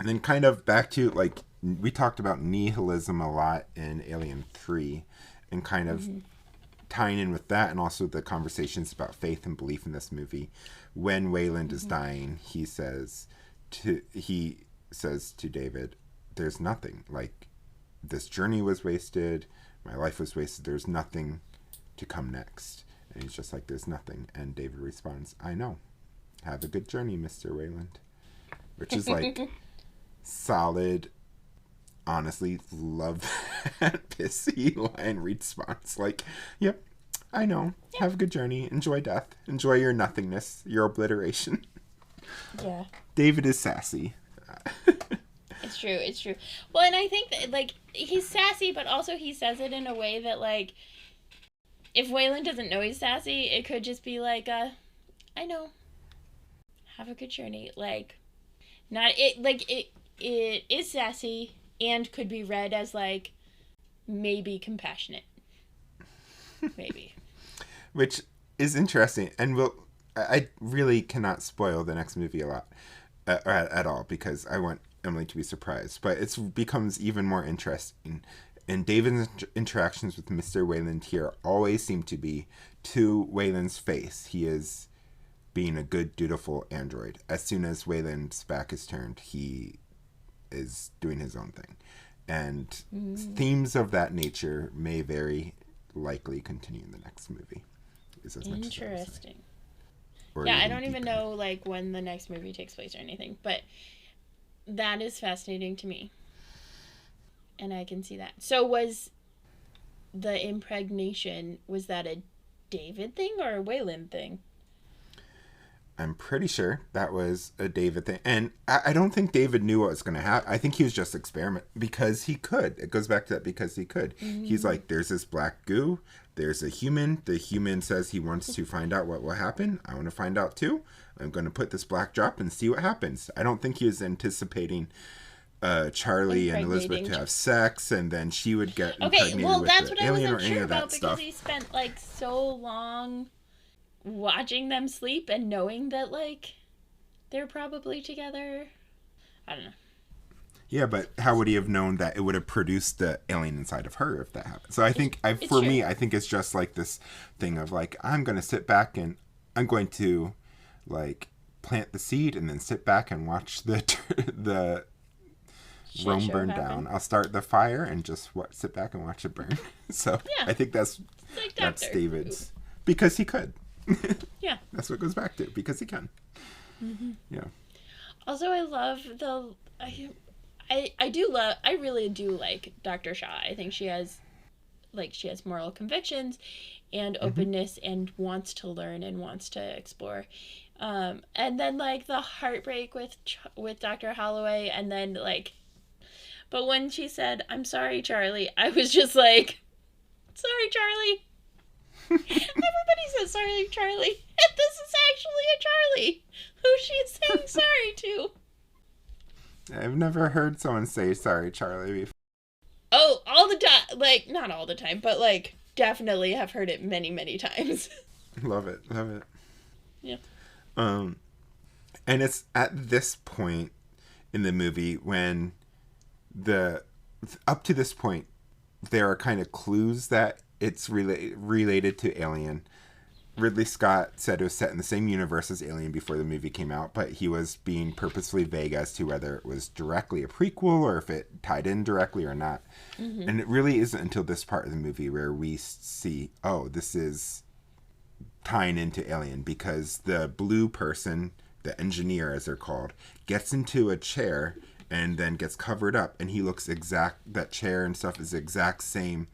[SPEAKER 1] then kind of back to, like, we talked about nihilism a lot in Alien 3 and kind of tying in with that and also the conversations about faith and belief in this movie. When Wayland is dying, he says to David, there's nothing. Like, this journey was wasted. My life was wasted. There's nothing to come next. And he's just like, there's nothing. And David responds, I know. Have a good journey, Mr. Wayland. Which is like solid, honestly, love that pissy line response. Like, yep, I know. Yeah. Have a good journey. Enjoy death. Enjoy your nothingness, your obliteration.
[SPEAKER 2] Yeah.
[SPEAKER 1] David is sassy.
[SPEAKER 2] It's true. It's true. Well, and I think that, like, he's sassy, but also he says it in a way that, like, if Wayland doesn't know he's sassy, it could just be like, I know. Have a good journey. Like, not it. Like, it is sassy and could be read as, like, maybe compassionate. Maybe.
[SPEAKER 1] Which is interesting, and I really cannot spoil the next movie a lot at all because I want Emily to be surprised. But it becomes even more interesting. And David's interactions with Mr. Wayland here always seem to be to Wayland's face. He is being a good, dutiful android. As soon as Wayland's back is turned, he is doing his own thing. And themes of that nature may very likely continue in the next movie.
[SPEAKER 2] Interesting. Yeah, I don't even know, like, when the next movie takes place or anything. But that is fascinating to me. And I can see that. So was the impregnation, was that a David thing or a Wayland thing?
[SPEAKER 1] I'm pretty sure that was a David thing. And I don't think David knew what was going to happen. I think he was just experimenting because he could. It goes back to that because he could. Mm-hmm. He's like, there's this black goo. There's a human. The human says he wants to find out what will happen. I want to find out too. I'm going to put this black drop and see what happens. I don't think he was anticipating Charlie and Elizabeth to have sex, and then she would get impregnated with the alien or any of that stuff.
[SPEAKER 2] Because he spent, like, so long watching them sleep and knowing that, like, they're probably together. I don't know.
[SPEAKER 1] Yeah, but how would he have known that it would have produced the alien inside of her if that happened? So I think, for me, I think it's just like this thing of, like, I'm going to sit back and I'm going to, like, plant the seed and then sit back and watch the Rome burn down. I'll start the fire and just sit back and watch it burn. So yeah, I think that's David's. Because he could.
[SPEAKER 2] Yeah.
[SPEAKER 1] That's what it goes back to. Because he can. Mm-hmm. Yeah.
[SPEAKER 2] Also, I love I really do like Dr. Shaw. I think she has moral convictions and openness and wants to learn and wants to explore. And then, like, the heartbreak with Dr. Holloway, and then, like, but when she said, I'm sorry, Charlie, I was just like, sorry, Charlie. Everybody says sorry, Charlie. And this is actually a Charlie who she's saying sorry to.
[SPEAKER 1] I've never heard someone say sorry, Charlie, before.
[SPEAKER 2] Oh, all the time. Like, not all the time, but, like, definitely have heard it many, many times.
[SPEAKER 1] Love it. Love it.
[SPEAKER 2] Yeah.
[SPEAKER 1] And it's at this point in the movie when up to this point, there are kind of clues that it's related to Alien. Ridley Scott said it was set in the same universe as Alien before the movie came out, but he was being purposefully vague as to whether it was directly a prequel or if it tied in directly or not. Mm-hmm. And it really isn't until this part of the movie where we see, oh, this is tying into Alien, because the blue person, the engineer as they're called, gets into a chair and then gets covered up, and he looks that chair and stuff is the exact same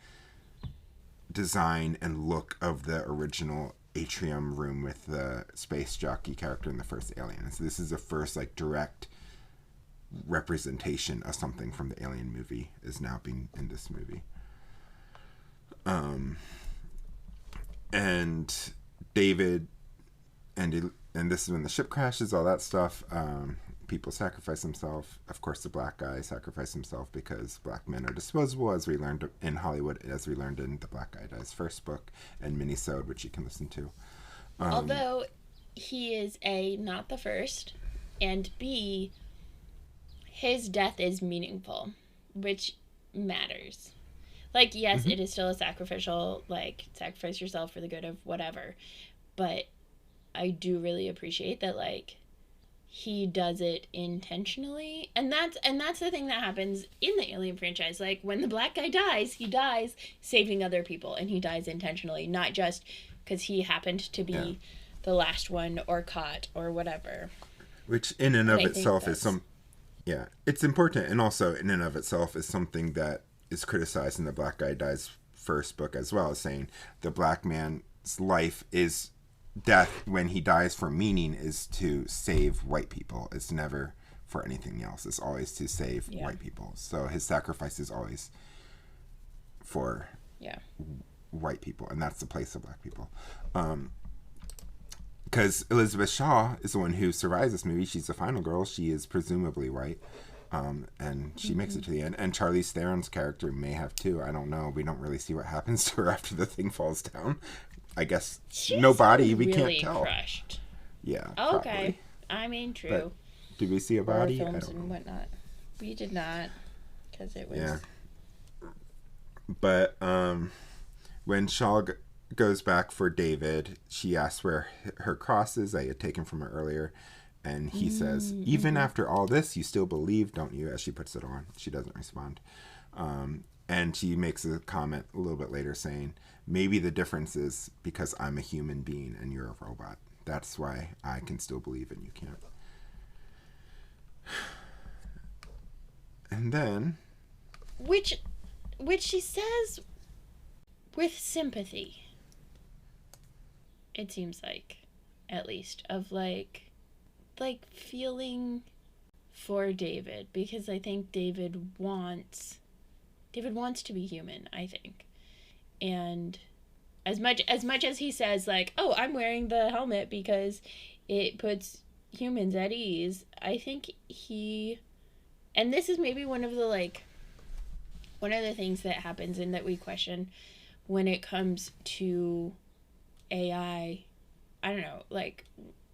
[SPEAKER 1] design and look of the original atrium room with the space jockey character in the first Alien. So this is the first like direct representation of something from the Alien movie is now being in this movie. And David and this is when the ship crashes, all that stuff. People sacrifice themselves. Of course, the black guy sacrificed himself because black men are disposable, as we learned in Hollywood, as we learned in The Black Guy Dies first book and minisode, which you can listen to.
[SPEAKER 2] Although he is A, not the first, and B, his death is meaningful, which matters. Like, yes, mm-hmm. It is still a sacrificial, like, sacrifice yourself for the good of whatever, but I do really appreciate that, like, he does it intentionally, and that's the thing that happens in the Alien franchise. Like, when the black guy dies, he dies saving other people, and he dies intentionally, not just because he happened to be the last one or caught or whatever.
[SPEAKER 1] Which in and of itself is it's important, and also in and of itself is something that is criticized in The Black Guy Dies first book as well, saying the black man's life is death when he dies for meaning is to save white people. It's never for anything else. It's always to save white people. So his sacrifice is always for white people, and that's the place of black people. Because Elizabeth Shaw is the one who survives this movie. She's the final girl. She is presumably white, and she makes it to the end. And Charlize Theron's character may have too. I don't know. We don't really see what happens to her after the thing falls down. I guess
[SPEAKER 2] she's
[SPEAKER 1] nobody. We
[SPEAKER 2] really
[SPEAKER 1] can't tell.
[SPEAKER 2] Crushed.
[SPEAKER 1] Yeah.
[SPEAKER 2] Okay.
[SPEAKER 1] Probably.
[SPEAKER 2] I mean, true.
[SPEAKER 1] But did we see a body?
[SPEAKER 2] Films I don't know. And whatnot. We did not, because it was.
[SPEAKER 1] Yeah. But when Shaw goes back for David, she asks where her cross is. I had taken from her earlier, and he says, "Even after all this, you still believe, don't you?" As she puts it on, she doesn't respond. And she makes a comment a little bit later saying, maybe the difference is because I'm a human being and you're a robot. That's why I can still believe and you can't. And then...
[SPEAKER 2] Which she says with sympathy. It seems like, at least, of like feeling for David. Because I think David wants to be human, I think. And as much as he says, like, oh, I'm wearing the helmet because it puts humans at ease, I think and this is maybe one of the things that happens and that we question when it comes to AI. I don't know, like,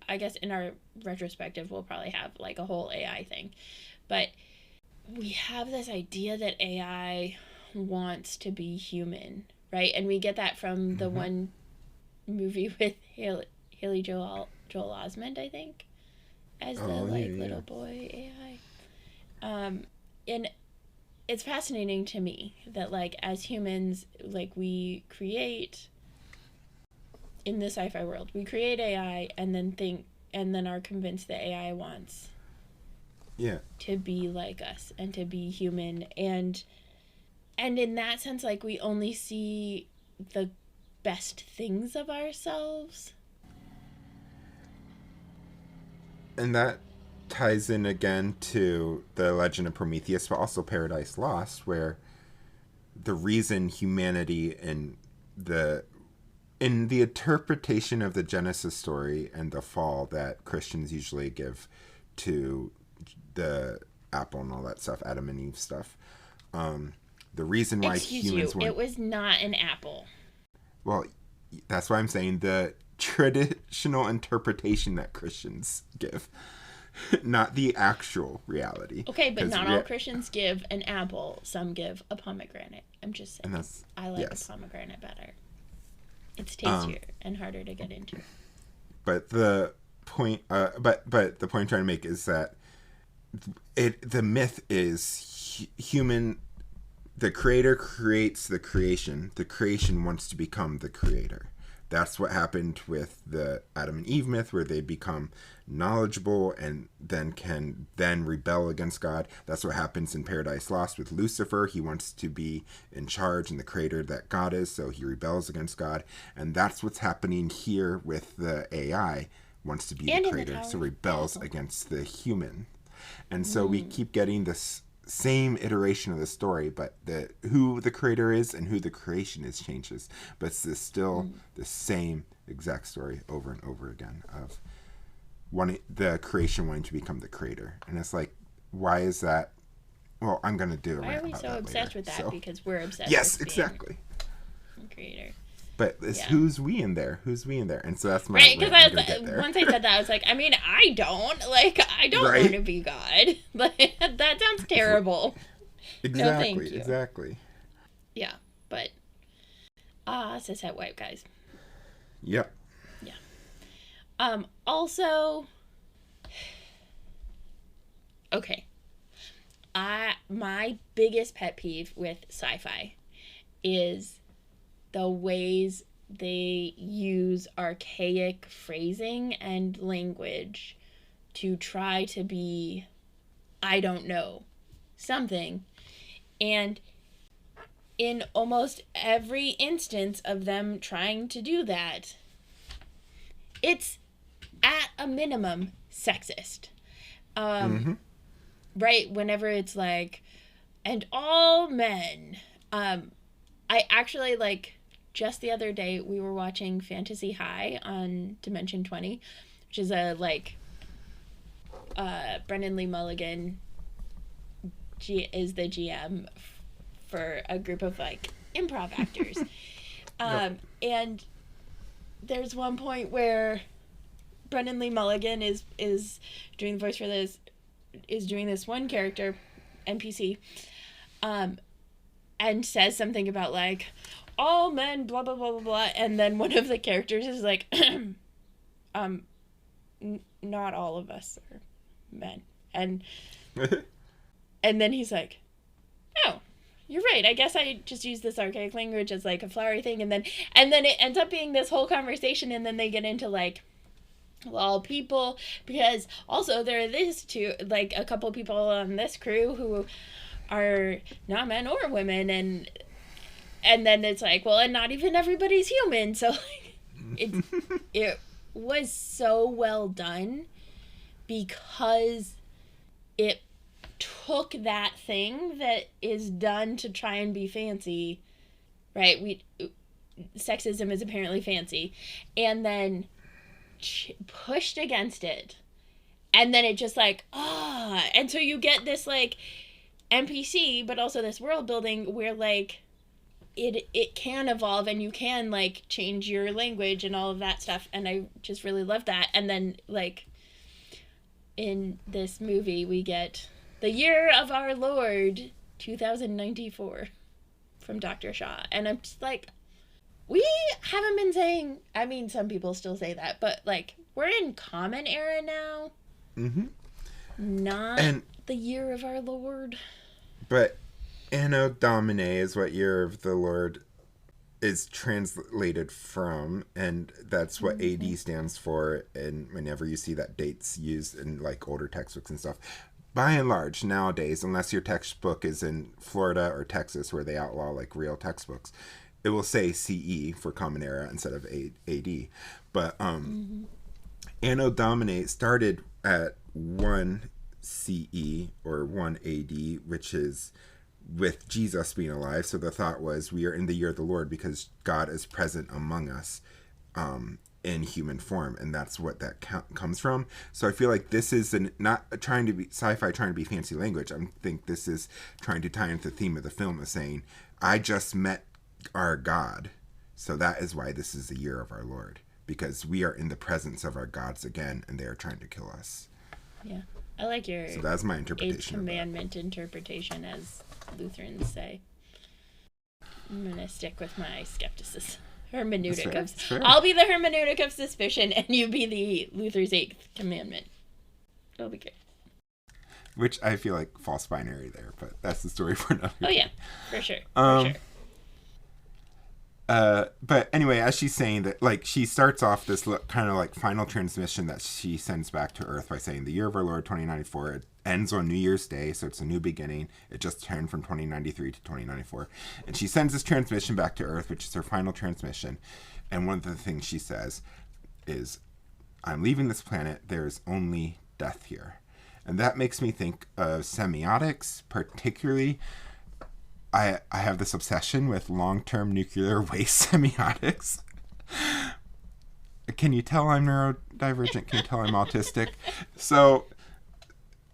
[SPEAKER 2] I guess in our retrospective we'll probably have like a whole AI thing, but we have this idea that AI wants to be human, right? And we get that from the one movie with Haley Joel Osment, I think, as the little boy AI. And it's fascinating to me that, like, as humans, like, we create in the sci-fi world, we create AI and then are convinced that AI wants to be like us and to be human, and in that sense, like, we only see the best things of ourselves.
[SPEAKER 1] And that ties in again to the Legend of Prometheus, but also Paradise Lost, where the reason humanity in the interpretation of the Genesis story and the fall that Christians usually give to the apple and all that stuff, Adam and Eve stuff, the reason why humans
[SPEAKER 2] it was not an apple.
[SPEAKER 1] Well, that's why I'm saying the traditional interpretation that Christians give, not the actual reality.
[SPEAKER 2] Okay, but not all Christians give an apple. Some give a pomegranate. I'm just saying. I like a pomegranate better. It's tastier and harder to get into.
[SPEAKER 1] But the point, but the point I'm trying to make is that the myth is human. The creator creates the creation wants to become the creator. That's what happened with the Adam and Eve myth, where they become knowledgeable and then can rebel against God. That's what happens in Paradise Lost with Lucifer. He wants to be in charge and the creator that God is, so he rebels against God. And that's what's happening here with the AI. Wants to be the creator, so rebels against the human. And so we keep getting this same iteration of the story, but who the creator is and who the creation is changes. But it's still the same exact story over and over again of the creation wanting to become the creator. And it's like, why is that? Well, I'm going to do a rant about that. Why are we so
[SPEAKER 2] obsessed with that? So, because we're obsessed
[SPEAKER 1] yes,
[SPEAKER 2] with
[SPEAKER 1] exactly.
[SPEAKER 2] being creator.
[SPEAKER 1] But who's we in there? Who's we in there? And so that's my
[SPEAKER 2] right. Because once I said that, I was like, I mean, I don't want to be God. Like that sounds terrible.
[SPEAKER 1] Exactly.
[SPEAKER 2] No, thank you.
[SPEAKER 1] Exactly.
[SPEAKER 2] Yeah, but cishet white guys.
[SPEAKER 1] Yep.
[SPEAKER 2] Yeah. Also, okay. My biggest pet peeve with sci-fi is the ways they use archaic phrasing and language to try to be, I don't know, something. And in almost every instance of them trying to do that, it's at a minimum sexist. Right? Whenever it's like, and all men. I actually, like, just the other day, we were watching Fantasy High on Dimension 20, which is a, like, Brendan Lee Mulligan is the GM for a group of, like, improv actors. And there's one point where Brendan Lee Mulligan is doing the voice for this, is doing this one character, NPC, and says something about, like, all men, blah, blah, blah, blah, blah. And then one of the characters is like, not all of us are men. And then he's like, oh, you're right. I guess I just use this archaic language as, like, a flowery thing. And then it ends up being this whole conversation. And then they get into, like, well, people, because also there are these two, like, a couple people on this crew who are not men or women, and then it's like, well, and not even everybody's human. So, like, it was so well done because it took that thing that is done to try and be fancy, right? Sexism is apparently fancy, and then pushed against it, and then it just like, and so you get this, like, NPC, but also this world building where, like, it can evolve and you can, like, change your language and all of that stuff, and I just really love that. And then, like, in this movie we get the year of our Lord 2094 from Dr. Shaw, and I'm just like, we haven't been saying, I mean, some people still say that, but, like, we're in Common Era now. Not the year of our Lord.
[SPEAKER 1] But Anno Domini is what year of the Lord is translated from, and that's what AD stands for. And whenever you see that date's used in, like, older textbooks and stuff, by and large nowadays, unless your textbook is in Florida or Texas where they outlaw, like, real textbooks, it will say CE for Common Era instead of AD. But Anno Domini started at 1 CE or 1 AD, which is with Jesus being alive. So the thought was, we are in the year of the Lord because God is present among us in human form, and that's what that comes from. So I feel like this is not trying to be sci-fi, trying to be fancy language. I think this is trying to tie into the theme of the film, of saying, I just met our God, so that is why this is the year of our Lord, because we are in the presence of our gods again, and they are trying to kill us.
[SPEAKER 2] Yeah, I like your,
[SPEAKER 1] so that's my interpretation.
[SPEAKER 2] Eighth Commandment interpretation, as Lutherans say. I'm gonna stick with my skepticism hermeneutic
[SPEAKER 1] That's fair.
[SPEAKER 2] I'll be the hermeneutic of suspicion, and you be the Luther's eighth commandment. It'll be good.
[SPEAKER 1] Which I feel like false binary there, but that's the story for another day.
[SPEAKER 2] Oh yeah, for sure. For sure.
[SPEAKER 1] But anyway, as she's saying that, like, she starts off this kind of like final transmission that she sends back to Earth by saying the year of our Lord 2094. It ends on New Year's Day, so it's a new beginning. It just turned from 2093 to 2094, and she sends this transmission back to Earth, which is her final transmission. And one of the things she says is, "I'm leaving this planet. There's only death here," and that makes me think of semiotics, particularly. I have this obsession with long-term nuclear waste semiotics. Can you tell I'm neurodivergent? Can you tell I'm autistic? So,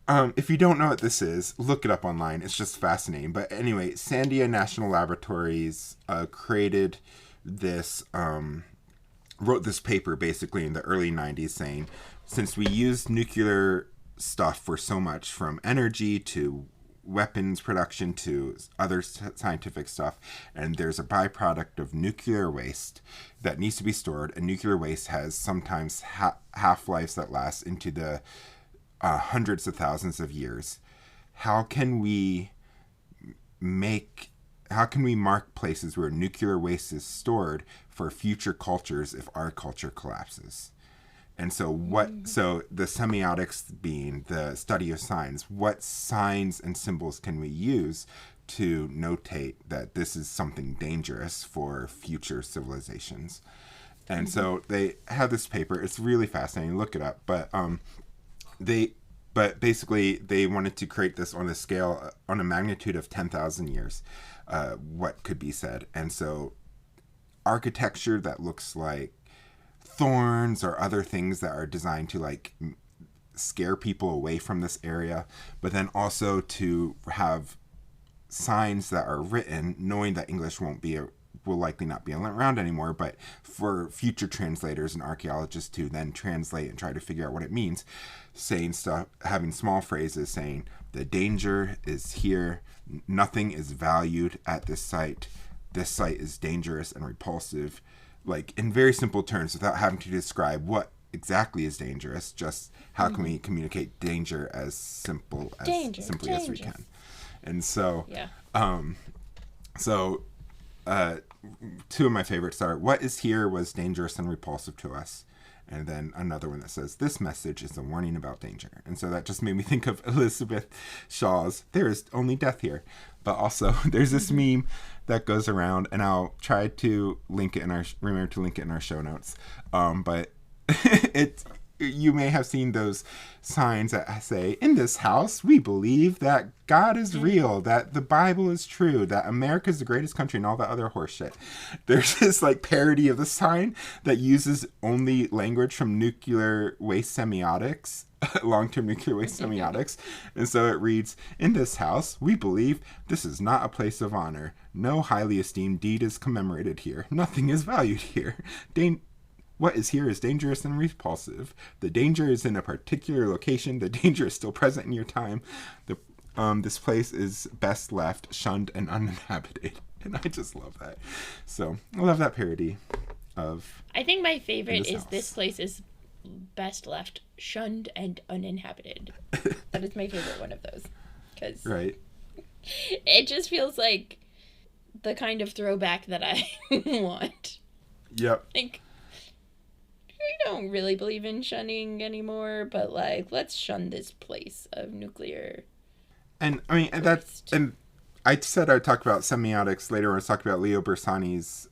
[SPEAKER 1] if you don't know what this is, look it up online. It's just fascinating. But anyway, Sandia National Laboratories created this, wrote this paper basically in the early 90s saying, since we use nuclear stuff for so much, from energy to weapons production to other scientific stuff, and there's a byproduct of nuclear waste that needs to be stored, and nuclear waste has sometimes half-lives that last into the hundreds of thousands of years. How can we mark places where nuclear waste is stored for future cultures if our culture collapses? And so so the semiotics being the study of signs, what signs and symbols can we use to notate that this is something dangerous for future civilizations? And so they have this paper. It's really fascinating. Look it up. But basically they wanted to create this on a scale, on a magnitude of 10,000 years, what could be said. And so architecture that looks like thorns or other things that are designed to like scare people away from this area, but then also to have signs that are written knowing that English will likely not be around anymore, but for future translators and archaeologists to then translate and try to figure out what it means, saying stuff, having small phrases saying the danger is here, nothing is valued at this site is dangerous and repulsive, like in very simple terms without having to describe what exactly is dangerous, just how can we communicate danger as simply as we can. And so two of my favorites are, what is here was dangerous and repulsive to us, and then another one that says this message is a warning about danger. And so that just made me think of Elizabeth Shaw's there is only death here. But also there's this meme that goes around, and I'll try to remember to link it in our show notes. But you may have seen those signs that say, in this house, we believe that God is real, that the Bible is true, that America is the greatest country, and all that other horse shit. There's this like parody of the sign that uses only language from nuclear waste semiotics, long-term nuclear waste semiotics. And so it reads, in this house, we believe this is not a place of honor. No highly esteemed deed is commemorated here. Nothing is valued here. What is here is dangerous and repulsive. The danger is in a particular location. The danger is still present in your time. This place is best left shunned and uninhabited. And I just love that. So I love that parody of.
[SPEAKER 2] I think my favorite is this place is best left shunned and uninhabited. That is my favorite one of those. Because it just feels like the kind of throwback that I want.
[SPEAKER 1] Yep.
[SPEAKER 2] Like, I don't really believe in shunning anymore, but like, let's shun this place of nuclear.
[SPEAKER 1] And I mean, and I said I'd talk about semiotics later when I was talking about Leo Bersani's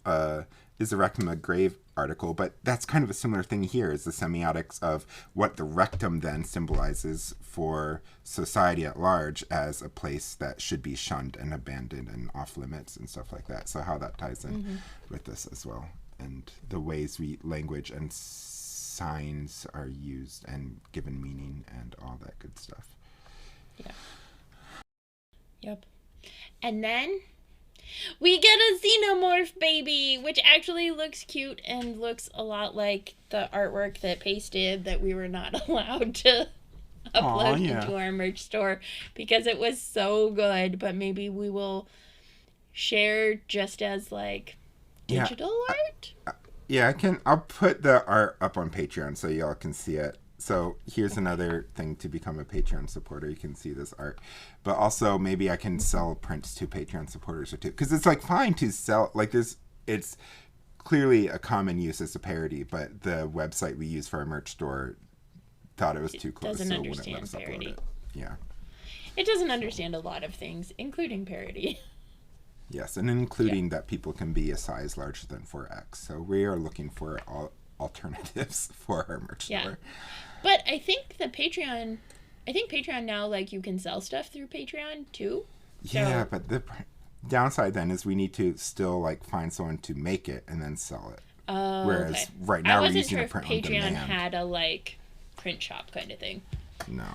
[SPEAKER 1] Is the Rectum a Grave article, but that's kind of a similar thing here, is the semiotics of what the rectum then symbolizes for society at large as a place that should be shunned and abandoned and off limits and stuff like that. So how that ties in with this as well, and the ways language and signs are used and given meaning and all that good stuff.
[SPEAKER 2] Yeah. Yep. And then we get a xenomorph baby, which actually looks cute and looks a lot like the artwork that Pace did that we were not allowed to upload into our merch store because it was so good. But maybe we will share just as like
[SPEAKER 1] Yeah.
[SPEAKER 2] digital art?
[SPEAKER 1] Yeah, I'll put the art up on Patreon so y'all can see it. So here's another thing to become a Patreon supporter. You can see this art. But also maybe I can sell prints to Patreon supporters or two. Because it's like fine to sell, like this, it's clearly a common use as a parody, but the website we use for our merch store thought it was too close,
[SPEAKER 2] doesn't
[SPEAKER 1] so wouldn't let
[SPEAKER 2] understand
[SPEAKER 1] us upload
[SPEAKER 2] parody.
[SPEAKER 1] it. Yeah.
[SPEAKER 2] It doesn't understand a lot of things, including parody.
[SPEAKER 1] Yes, and including that people can be a size larger than 4X. So we are looking for alternatives for our merch store.
[SPEAKER 2] But I think Patreon now, like, you can sell stuff through Patreon too.
[SPEAKER 1] Yeah, but the downside then is we need to still like find someone to make it and then sell it.
[SPEAKER 2] Oh,
[SPEAKER 1] Whereas
[SPEAKER 2] okay.
[SPEAKER 1] right now we're
[SPEAKER 2] wasn't
[SPEAKER 1] using
[SPEAKER 2] sure
[SPEAKER 1] a
[SPEAKER 2] if
[SPEAKER 1] print on
[SPEAKER 2] Patreon
[SPEAKER 1] demand.
[SPEAKER 2] had a like print shop kind of thing.
[SPEAKER 1] No.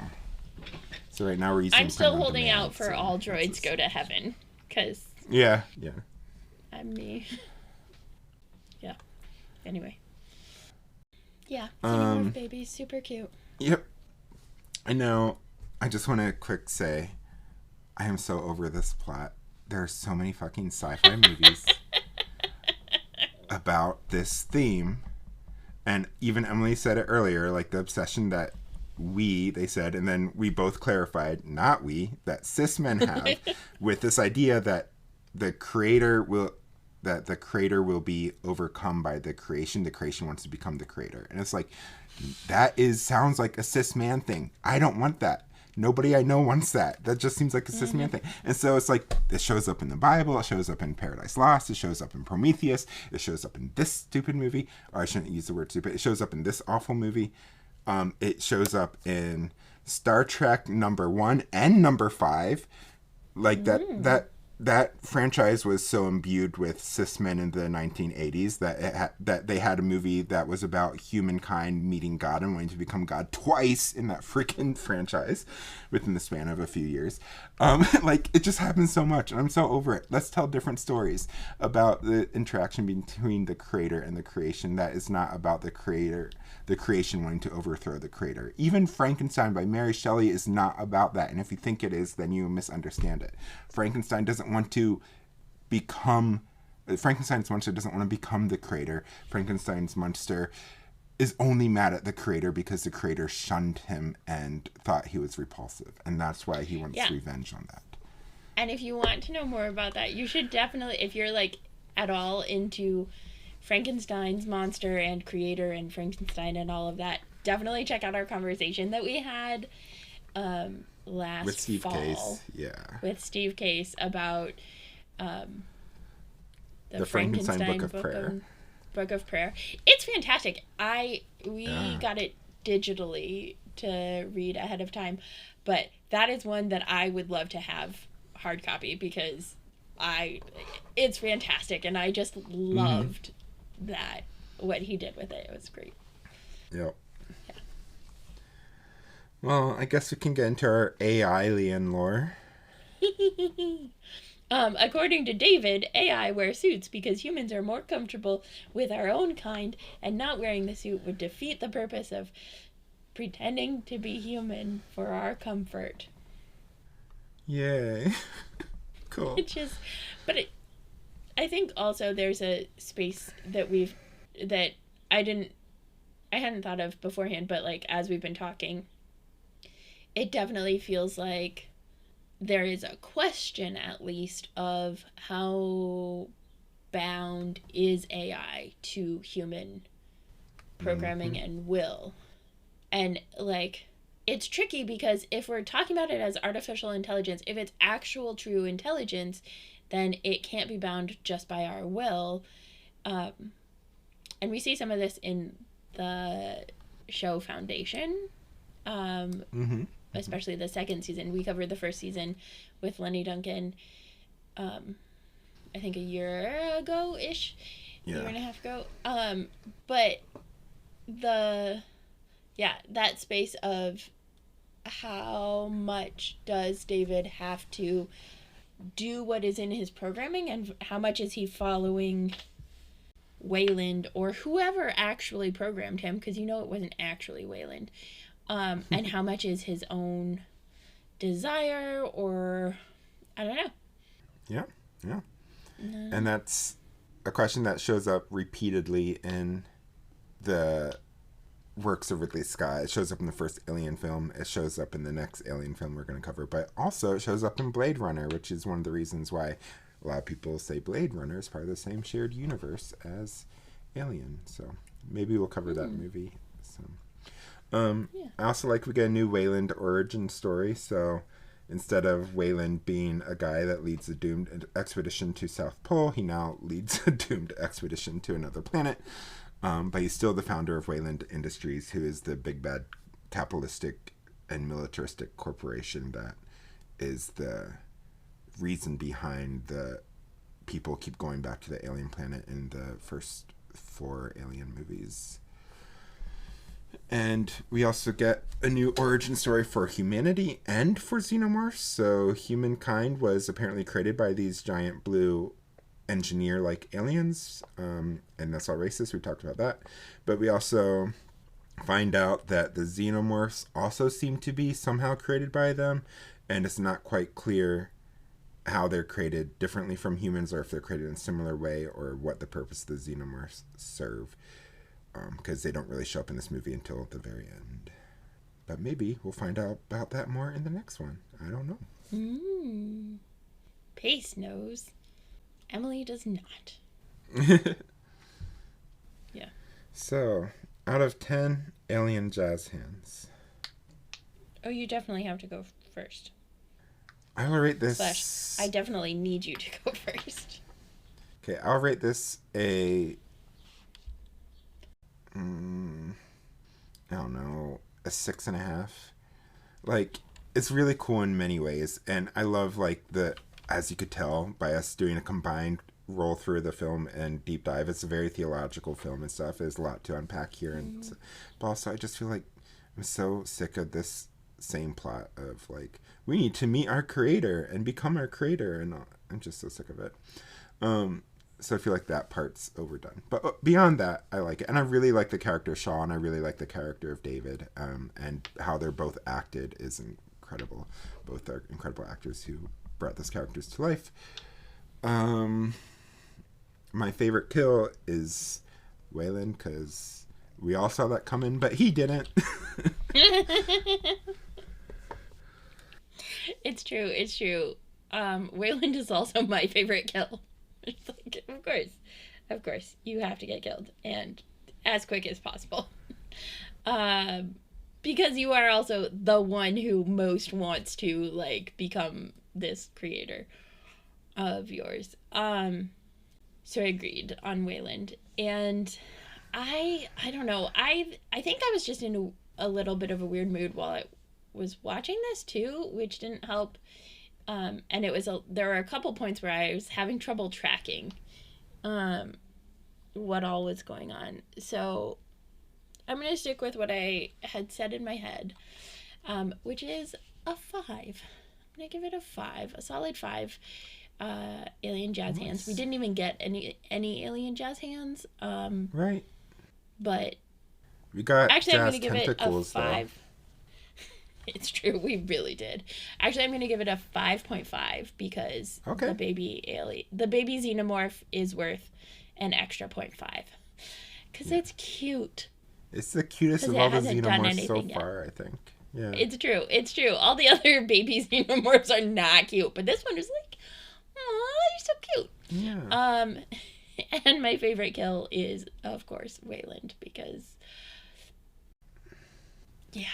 [SPEAKER 1] So right now we're using.
[SPEAKER 2] I'm still
[SPEAKER 1] print on
[SPEAKER 2] holding
[SPEAKER 1] demand,
[SPEAKER 2] out for
[SPEAKER 1] so
[SPEAKER 2] all droids go to heaven, because
[SPEAKER 1] yeah.
[SPEAKER 2] I'm me. Yeah. Anyway. Yeah. Babies, super cute.
[SPEAKER 1] Yep. I know. I just want to quick say, I am so over this plot. There are so many fucking sci-fi movies about this theme. And even Emily said it earlier, like the obsession that they said, and then we both clarified, not we, that cis men have with this idea that the creator will be overcome by the creation. The creation wants to become the creator. And it's like, sounds like a cis man thing. I don't want that. Nobody I know wants that. That just seems like a cis man thing. And so it's like, it shows up in the Bible, it shows up in Paradise Lost, it shows up in Prometheus, it shows up in this stupid movie, or I shouldn't use the word stupid, it shows up in this awful movie. It shows up in Star Trek #1 and #5. Like that franchise was so imbued with cis men in the 1980s that they had a movie that was about humankind meeting God and wanting to become God twice in that freaking franchise within the span of a few years. Like, it just happens so much, and I'm so over it. Let's tell different stories about the interaction between the creator and the creation that is not about the creation wanting to overthrow the creator. Even Frankenstein by Mary Shelley is not about that, and if you think it is, then you misunderstand it. Frankenstein's monster doesn't want to become the creator. Frankenstein's monster is only mad at the creator because the creator shunned him and thought he was repulsive, and that's why he wants revenge on that.
[SPEAKER 2] And if you want to know more about that, you should definitely, if you're like at all into Frankenstein's monster and creator and Frankenstein and all of that, definitely check out our conversation that we had last
[SPEAKER 1] with Steve
[SPEAKER 2] fall.
[SPEAKER 1] Case.
[SPEAKER 2] With Steve Case about
[SPEAKER 1] the Frankenstein
[SPEAKER 2] Book of Prayer. It's fantastic. We got it digitally to read ahead of time, but that is one that I would love to have hard copy because it's fantastic, and I just loved what he did with it. It was great.
[SPEAKER 1] Yep. Yeah. Well, I guess we can get into our AI alien lore.
[SPEAKER 2] According to David, AI wear suits because humans are more comfortable with our own kind, and not wearing the suit would defeat the purpose of pretending to be human for our comfort.
[SPEAKER 1] Yay. Cool.
[SPEAKER 2] I think also there's a space that I hadn't thought of beforehand, but like as we've been talking, it definitely feels like there is a question, at least, of how bound is AI to human programming and will. And like, it's tricky because if we're talking about it as artificial intelligence, if it's actual true intelligence, then it can't be bound just by our will. And we see some of this in the show Foundation, especially the second season. We covered the first season with Lenny Duncan, I think a year ago-ish, a year and a half ago. But that space of how much does David have to do what is in his programming, and how much is he following Wayland or whoever actually programmed him, because it wasn't actually Wayland, and how much is his own desire, or I don't know.
[SPEAKER 1] Yeah. And that's a question that shows up repeatedly in the works of Ridley Scott. It shows up in the first Alien film. It shows up in the next Alien film we're going to cover. But also it shows up in Blade Runner, which is one of the reasons why a lot of people say Blade Runner is part of the same shared universe as Alien. So maybe we'll cover that movie. So, I also like we get a new Wayland origin story. So instead of Wayland being a guy that leads a doomed expedition to South Pole, he now leads a doomed expedition to another planet. But he's still the founder of Wayland Industries, who is the big bad capitalistic and militaristic corporation that is the reason behind the people keep going back to the alien planet in the first 4 Alien movies. And we also get a new origin story for humanity and for xenomorphs. So humankind was apparently created by these giant blue engineer-like aliens, and that's all racist. We talked about that. But we also find out that the xenomorphs also seem to be somehow created by them, and it's not quite clear how they're created differently from humans, or if they're created in a similar way, or what the purpose of the xenomorphs serve, because they don't really show up in this movie until the very end. But maybe we'll find out about that more in the next one. I don't know.
[SPEAKER 2] Pace knows. Emily does not. Yeah.
[SPEAKER 1] So, out of 10 alien jazz hands.
[SPEAKER 2] Oh, you definitely have to go first.
[SPEAKER 1] I will rate this...
[SPEAKER 2] I definitely need you to go first.
[SPEAKER 1] Okay, I'll rate this a... I don't know, a 6.5. Like, it's really cool in many ways, and I love, like, as you could tell by us doing a combined roll through the film and deep dive, it's a very theological film and stuff. There's a lot to unpack here, and but also I just feel like I'm so sick of this same plot of like we need to meet our creator and become our creator, and I'm just so sick of it. So I feel like that part's overdone. But beyond that, I like it, and I really like the character of Shaw, and I really like the character of David, and how they're both acted is incredible. Both are incredible actors who brought those characters to life. My favorite kill is Wayland, because we all saw that coming, but he didn't.
[SPEAKER 2] It's true. Wayland is also my favorite kill. It's like, of course, you have to get killed, and as quick as possible. Because you are also the one who most wants to, like, become this creator of yours. So I agreed on Wayland. And I don't know. I think I was just in a little bit of a weird mood while I was watching this too, which didn't help. And there were a couple points where I was having trouble tracking what all was going on. So I'm going to stick with what I had said in my head, which is a 5. I'm going to give it a 5, a solid 5. Alien jazz hands. We didn't even get any alien jazz hands.
[SPEAKER 1] Right.
[SPEAKER 2] But
[SPEAKER 1] we got
[SPEAKER 2] actually, I'm going to give it a 5.
[SPEAKER 1] Though.
[SPEAKER 2] It's true, we really did. Actually, I'm going to give it a 5.5 because the baby xenomorph is worth an extra 0.5 because it's cute.
[SPEAKER 1] It's the cutest of all the xenomorphs so far, I think. Yeah.
[SPEAKER 2] It's true. All the other baby xenomorphs are not cute, but this one is like, oh, you're so cute.
[SPEAKER 1] Yeah.
[SPEAKER 2] And my favorite kill is, of course, Wayland, because, yeah.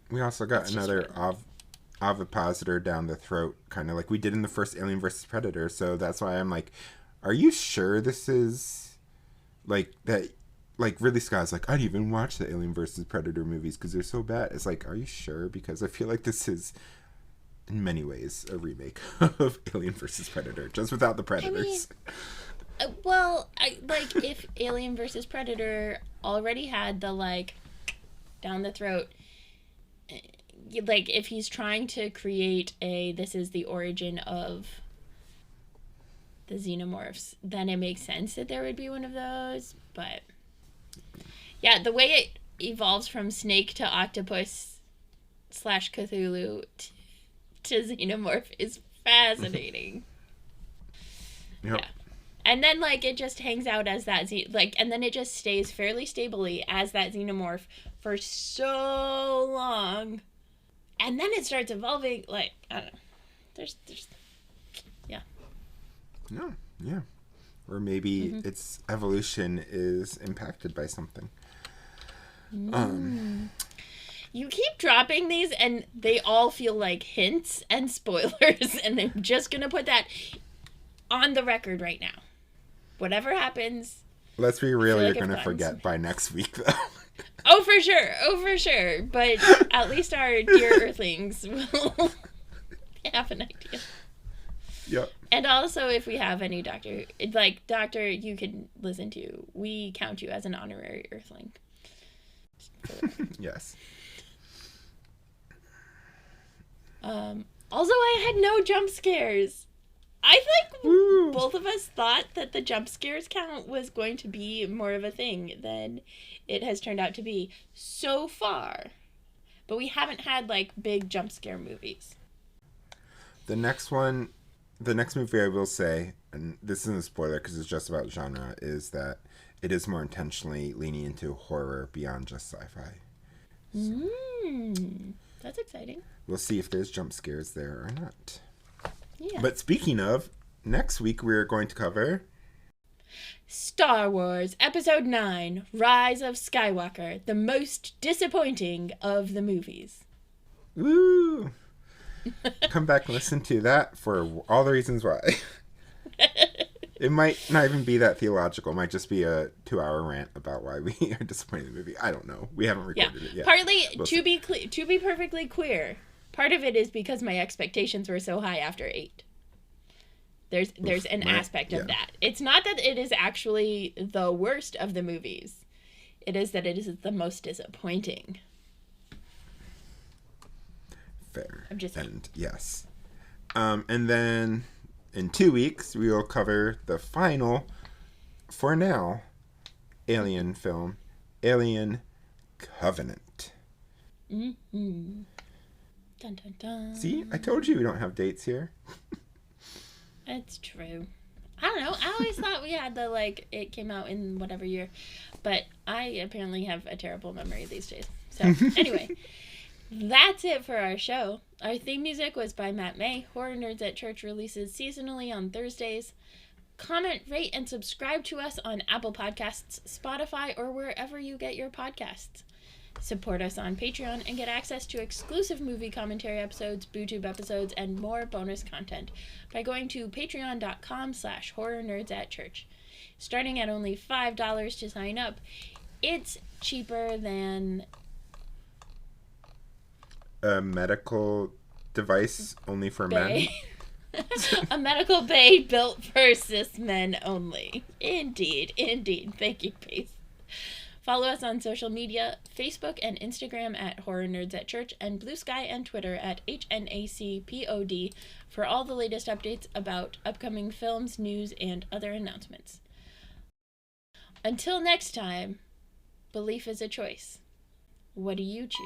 [SPEAKER 1] We also got another ovipositor down the throat, kind of like we did in the first Alien vs. Predator, so that's why I'm like, are you sure this is, like, that, like, Ridley Scott's like, I didn't even watch the Alien vs. Predator movies because they're so bad. It's like, are you sure? Because I feel like this is, in many ways, a remake of Alien vs. Predator, just without the predators.
[SPEAKER 2] I mean, if Alien vs. Predator already had the, like, down the throat, like, if he's trying to create this is the origin of the xenomorphs, then it makes sense that there would be one of those. But yeah, the way it evolves from snake to octopus / Cthulhu to xenomorph is fascinating.
[SPEAKER 1] Yep.
[SPEAKER 2] Yeah. And then, like, it just hangs out as that, and then it just stays fairly stably as that xenomorph for so long. And then it starts evolving, like, I don't know. There's yeah.
[SPEAKER 1] No, yeah. Or maybe its evolution is impacted by something.
[SPEAKER 2] You keep dropping these, and they all feel like hints and spoilers, and I'm just gonna put that on the record right now. Whatever happens.
[SPEAKER 1] Let's be real, you're gonna forget by next week, though.
[SPEAKER 2] Oh, for sure. But at least our dear Earthlings will have an idea.
[SPEAKER 1] Yep.
[SPEAKER 2] And also, if we have any doctor you can listen to, we count you as an honorary Earthling.
[SPEAKER 1] Yes.
[SPEAKER 2] Also, I had no jump scares. I think both of us thought that the jump scares count was going to be more of a thing than it has turned out to be so far. But we haven't had, like, big jump scare movies.
[SPEAKER 1] The next movie I will say, and this isn't a spoiler because it's just about genre, is that it is more intentionally leaning into horror beyond just sci-fi. So,
[SPEAKER 2] that's exciting.
[SPEAKER 1] We'll see if there's jump scares there or not.
[SPEAKER 2] Yeah.
[SPEAKER 1] But speaking of, next week we're going to cover
[SPEAKER 2] Star Wars Episode 9, Rise of Skywalker, the most disappointing of the movies.
[SPEAKER 1] Woo! Come back and listen to that for all the reasons why. It might not even be that theological. It might just be a 2-hour rant about why we are disappointed in the movie. I don't know. We haven't recorded it yet.
[SPEAKER 2] Partly, to be perfectly clear, part of it is because my expectations were so high after 8. There's an aspect of that. It's not that it is actually the worst of the movies. It is that it is the most disappointing.
[SPEAKER 1] Fair.
[SPEAKER 2] I'm just saying.
[SPEAKER 1] And yes. And then in 2 weeks, we will cover the final, for now, Alien film, Alien Covenant.
[SPEAKER 2] Mm-hmm. Dun, dun, dun.
[SPEAKER 1] See? I told you we don't have dates here.
[SPEAKER 2] It's true. I don't know. I always thought we had the, like, it came out in whatever year. But I apparently have a terrible memory these days. So, anyway. That's it for our show. Our theme music was by Matt May. Horror Nerds at Church releases seasonally on Thursdays. Comment, rate, and subscribe to us on Apple Podcasts, Spotify, or wherever you get your podcasts. Support us on Patreon and get access to exclusive movie commentary episodes, BooTube episodes, and more bonus content by going to patreon.com/horrornerdsatchurch. Starting at only $5 to sign up, it's cheaper than
[SPEAKER 1] A medical device only for men.
[SPEAKER 2] A medical bay built for cis men only. Indeed. Thank you, Pace. Follow us on social media, Facebook and Instagram at Horror Nerds at Church, and Blue Sky and Twitter at HNACPOD for all the latest updates about upcoming films, news, and other announcements. Until next time, belief is a choice. What do you choose?